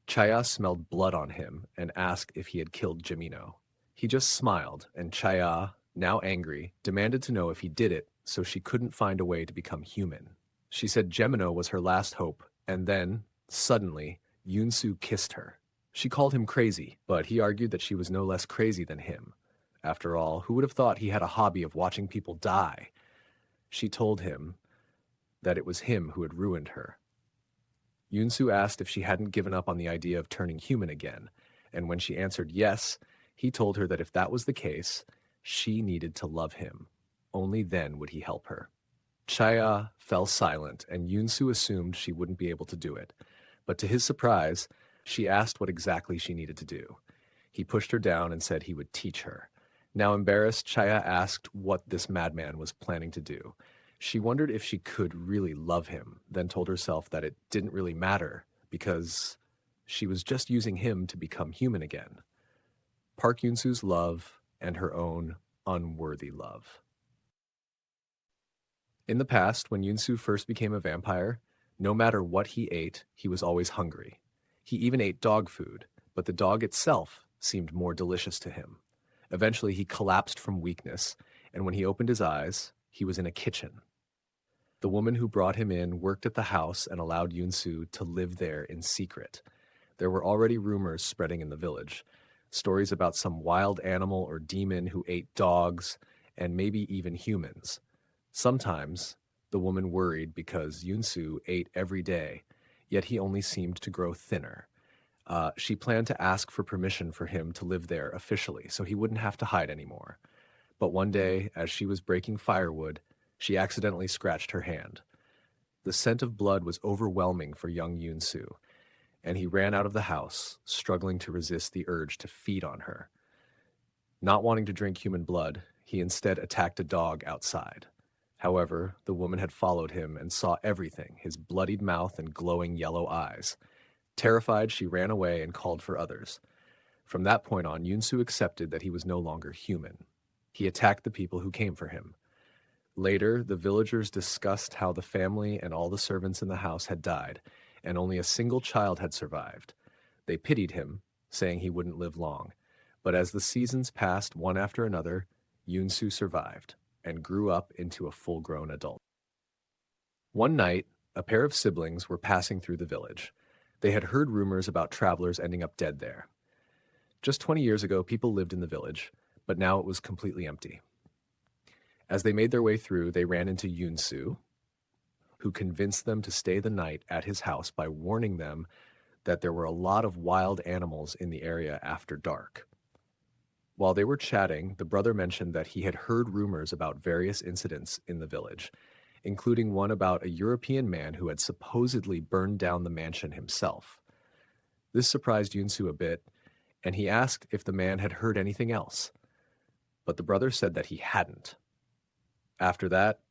Chaya smelled blood on him and asked if he had killed Jimino. He just smiled, and Chaya, now angry, demanded to know if he did it so she couldn't find a way to become human. She said Gemino was her last hope, and then, suddenly, Yunsu kissed her. She called him crazy, but he argued that she was no less crazy than him. After all, who would have thought he had a hobby of watching people die? She told him that it was him who had ruined her. Yunsu asked if she hadn't given up on the idea of turning human again, and when she answered yes, he told her that if that was the case, she needed to love him. Only then would he help her. Chaya fell silent, and Yunsu assumed she wouldn't be able to do it. But to his surprise, she asked what exactly she needed to do. He pushed her down and said he would teach her. Now embarrassed, Chaya asked what this madman was planning to do. She wondered if she could really love him, then told herself that it didn't really matter because she was just using him to become human again. Park Yunsu's love and her own unworthy love. In the past, when Yunsu first became a vampire, no matter what he ate, he was always hungry. He even ate dog food, but the dog itself seemed more delicious to him. Eventually, he collapsed from weakness, and when he opened his eyes, he was in a kitchen. The woman who brought him in worked at the house and allowed Yunsu to live there in secret. There were already rumors spreading in the village, stories about some wild animal or demon who ate dogs and maybe even humans. Sometimes, the woman worried because Yunsu ate every day, yet he only seemed to grow thinner. She planned to ask for permission for him to live there officially, so he wouldn't have to hide anymore. But one day, as she was breaking firewood, she accidentally scratched her hand. The scent of blood was overwhelming for young Yunsu, and he ran out of the house, struggling to resist the urge to feed on her. Not wanting to drink human blood, he instead attacked a dog outside. However, the woman had followed him and saw everything, his bloodied mouth and glowing yellow eyes. Terrified, she ran away and called for others. From that point on, Yunsu accepted that he was no longer human. He attacked the people who came for him. Later, the villagers discussed how the family and all the servants in the house had died, and only a single child had survived. They pitied him, saying he wouldn't live long. But as the seasons passed one after another, Yunsu survived and grew up into a full-grown adult. One night, a pair of siblings were passing through the village. They had heard rumors about travelers ending up dead there. Just 20 years ago, people lived in the village, but now it was completely empty. As they made their way through, they ran into Yunsu, who convinced them to stay the night at his house by warning them that there were a lot of wild animals in the area after dark. While they were chatting, the brother mentioned that he had heard rumors about various incidents in the village, including one about a European man who had supposedly burned down the mansion himself. This surprised Yunsu a bit, and he asked if the man had heard anything else. But the brother said that he hadn't. After that,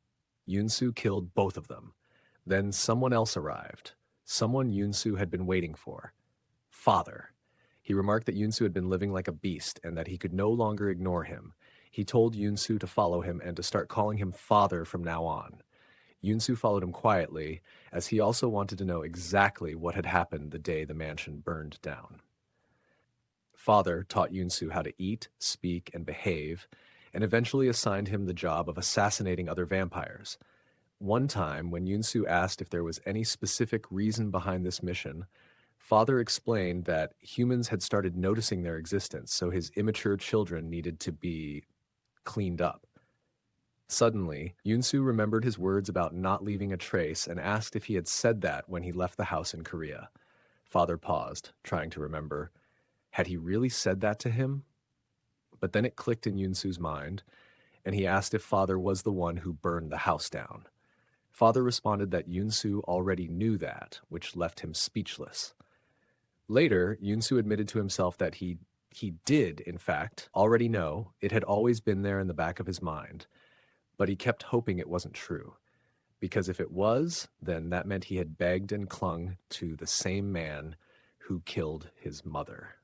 Yunsu killed both of them. Then someone else arrived, someone Yunsu had been waiting for. Father. He remarked that Yunsu had been living like a beast and that he could no longer ignore him. He told Yunsu to follow him and to start calling him father from now on. Yunsu followed him quietly, as he also wanted to know exactly what had happened the day the mansion burned down. Father taught Yunsu how to eat, speak, and behave, and eventually assigned him the job of assassinating other vampires. One time, when Yunsu asked if there was any specific reason behind this mission, Father explained that humans had started noticing their existence, so his immature children needed to be cleaned up. Suddenly, Yunsu remembered his words about not leaving a trace and asked if he had said that when he left the house in Korea. Father paused, trying to remember. Had he really said that to him? But then it clicked in Yunsu's mind, and he asked if Father was the one who burned the house down. Father responded that Yunsu already knew that, which left him speechless. Later, Yunsu admitted to himself that he did, in fact, already know. It had always been there in the back of his mind, but he kept hoping it wasn't true. Because if it was, then that meant he had begged and clung to the same man who killed his mother.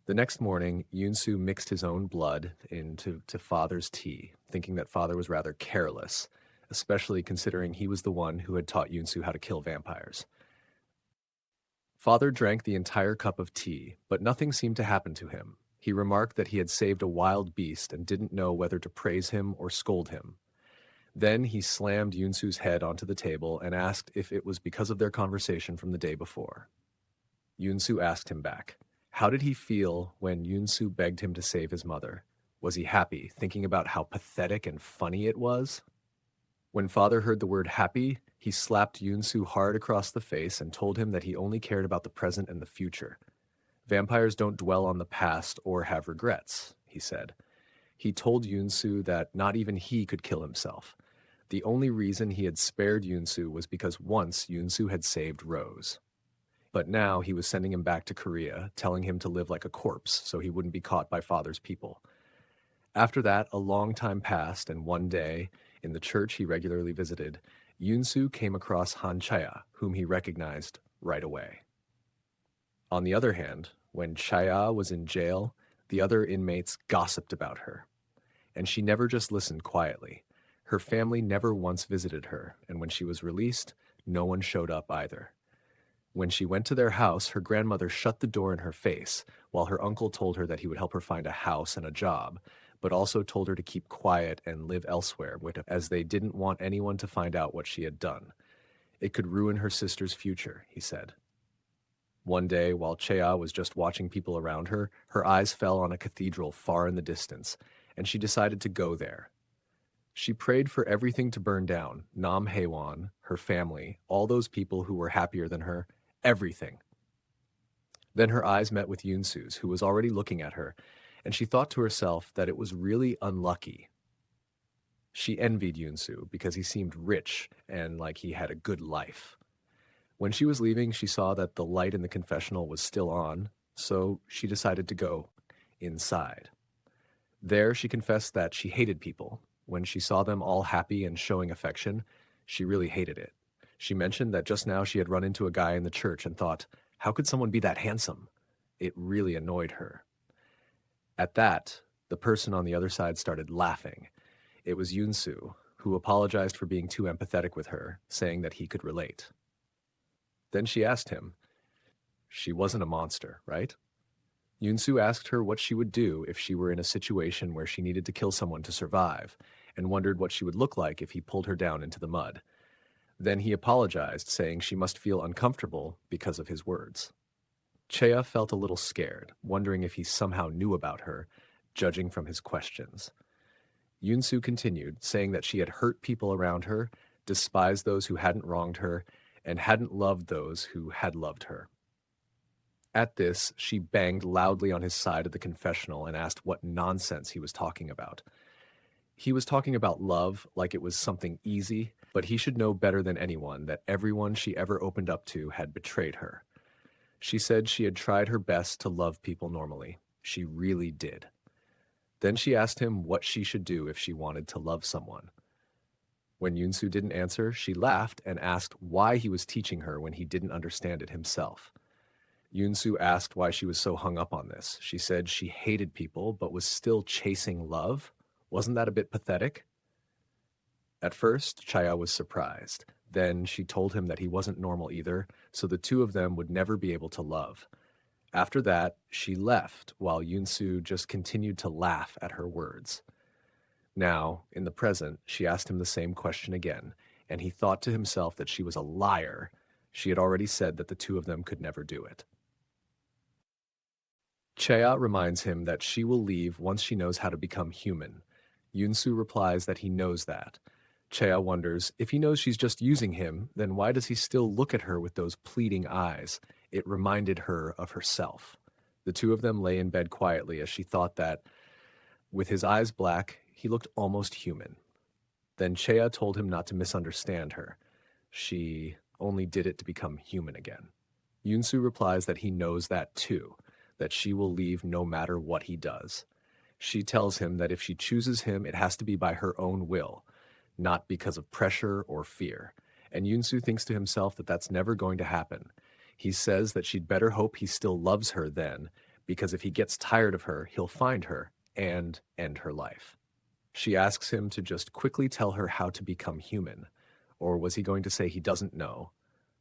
The next morning, Yunsu mixed his own blood into Father's tea, thinking that Father was rather careless. especially considering he was the one who had taught Yunsu how to kill vampires. Father drank the entire cup of tea, but nothing seemed to happen to him. He remarked that he had saved a wild beast and didn't know whether to praise him or scold him. Then he slammed Yunsu's head onto the table and asked if it was because of their conversation from the day before. Yunsu asked him back. How did he feel when Yunsu begged him to save his mother? Was he happy, thinking about how pathetic and funny it was? When Father heard the word happy, he slapped Yunsu hard across the face and told him that he only cared about the present and the future. Vampires don't dwell on the past or have regrets, he said. He told Yunsu that not even he could kill himself. The only reason he had spared Yunsu was because once Yunsu had saved Rose. But now he was sending him back to Korea, telling him to live like a corpse so he wouldn't be caught by Father's people. After that, a long time passed, and one day, in the church he regularly visited, Yunsu came across Han Chaya, whom he recognized right away. On the other hand, when Chaya was in jail, the other inmates gossiped about her. And she never just listened quietly. Her family never once visited her, and when she was released, no one showed up either. When she went to their house, her grandmother shut the door in her face, while her uncle told her that he would help her find a house and a job, but also told her to keep quiet and live elsewhere, as they didn't want anyone to find out what she had done. It could ruin her sister's future, he said. One day, while Chea was just watching people around her, her eyes fell on a cathedral far in the distance, and she decided to go there. She prayed for everything to burn down, Nam Haewon, her family, all those people who were happier than her, everything. Then her eyes met with Yunsu's, who was already looking at her, and she thought to herself that it was really unlucky. She envied Yunsu because he seemed rich and like he had a good life. When she was leaving, she saw that the light in the confessional was still on, so she decided to go inside. There, she confessed that she hated people. When she saw them all happy and showing affection, she really hated it. She mentioned that just now she had run into a guy in the church and thought, how could someone be that handsome? It really annoyed her. At that, the person on the other side started laughing. It was Yunsu, who apologized for being too empathetic with her, saying that he could relate. Then she asked him, she wasn't a monster, right? Yunsu asked her what she would do if she were in a situation where she needed to kill someone to survive, and wondered what she would look like if he pulled her down into the mud. Then he apologized, saying she must feel uncomfortable because of his words. Chea felt a little scared, wondering if he somehow knew about her, judging from his questions. Yunsu continued, saying that she had hurt people around her, despised those who hadn't wronged her, and hadn't loved those who had loved her. At this, she banged loudly on his side of the confessional and asked what nonsense he was talking about. He was talking about love like it was something easy, but he should know better than anyone that everyone she ever opened up to had betrayed her. She said she had tried her best to love people normally. She really did. Then she asked him what she should do if she wanted to love someone. When Yunsu didn't answer, she laughed and asked why he was teaching her when he didn't understand it himself. Yunsu asked why she was so hung up on this. She said she hated people but was still chasing love. Wasn't that a bit pathetic? At first, Chaya was surprised. Then she told him that he wasn't normal either, so the two of them would never be able to love. After that, she left while Yunsu just continued to laugh at her words. Now, in the present, she asked him the same question again, and he thought to himself that she was a liar. She had already said that the two of them could never do it. Chea reminds him that she will leave once she knows how to become human. Yunsu replies that he knows that. Chea wonders, if he knows she's just using him, then why does he still look at her with those pleading eyes? It reminded her of herself. The two of them lay in bed quietly as she thought that, with his eyes black, he looked almost human. Then Chea told him not to misunderstand her. She only did it to become human again. Yunsu replies that he knows that too, that she will leave no matter what he does. She tells him that if she chooses him, it has to be by her own will, not because of pressure or fear. And Yunsu thinks to himself that that's never going to happen. He says that she'd better hope he still loves her then, because if he gets tired of her, he'll find her and end her life. She asks him to just quickly tell her how to become human. Or was he going to say he doesn't know?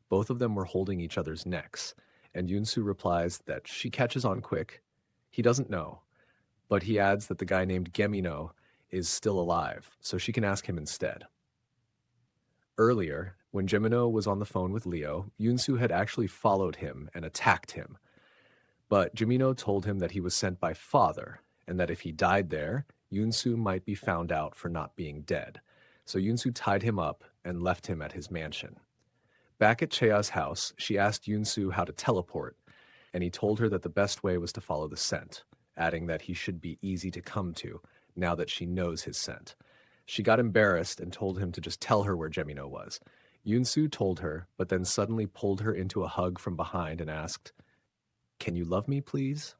Both of them were holding each other's necks, and Yunsu replies that she catches on quick. He doesn't know, but he adds that the guy named Gemino is still alive, so she can ask him instead. Earlier, when Gemino was on the phone with Leo, Yunsu had actually followed him and attacked him. But Gemino told him that he was sent by Father, and that if he died there, Yunsu might be found out for not being dead. So Yunsu tied him up and left him at his mansion. Back at Chea's house, she asked Yunsu how to teleport, and he told her that the best way was to follow the scent, adding that he should be easy to come to, now that she knows his scent. She got embarrassed and told him to just tell her where Gemino was. Yunsu told her, but then suddenly pulled her into a hug from behind and asked, "Can you love me, please?"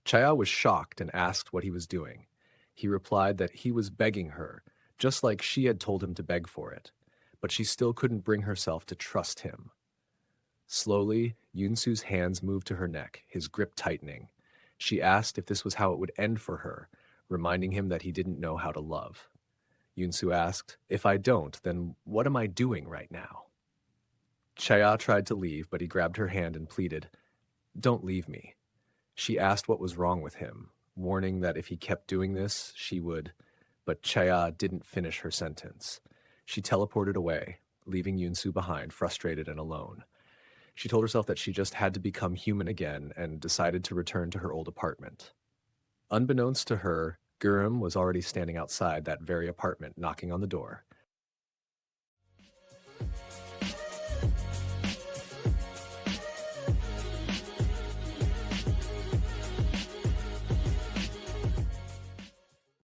Chaya was shocked and asked what he was doing. He replied that he was begging her, just like she had told him to beg for it, but she still couldn't bring herself to trust him. Slowly, Yunsu's hands moved to her neck, his grip tightening. She asked if this was how it would end for her, reminding him that he didn't know how to love. Yunsu asked, "If I don't, then what am I doing right now?" Chaya tried to leave, but he grabbed her hand and pleaded, "Don't leave me." She asked what was wrong with him, warning that if he kept doing this, she would, but Chaya didn't finish her sentence. She teleported away, leaving Yunsu behind, frustrated and alone. She told herself that she just had to become human again and decided to return to her old apartment. Unbeknownst to her, Gurum was already standing outside that very apartment, knocking on the door.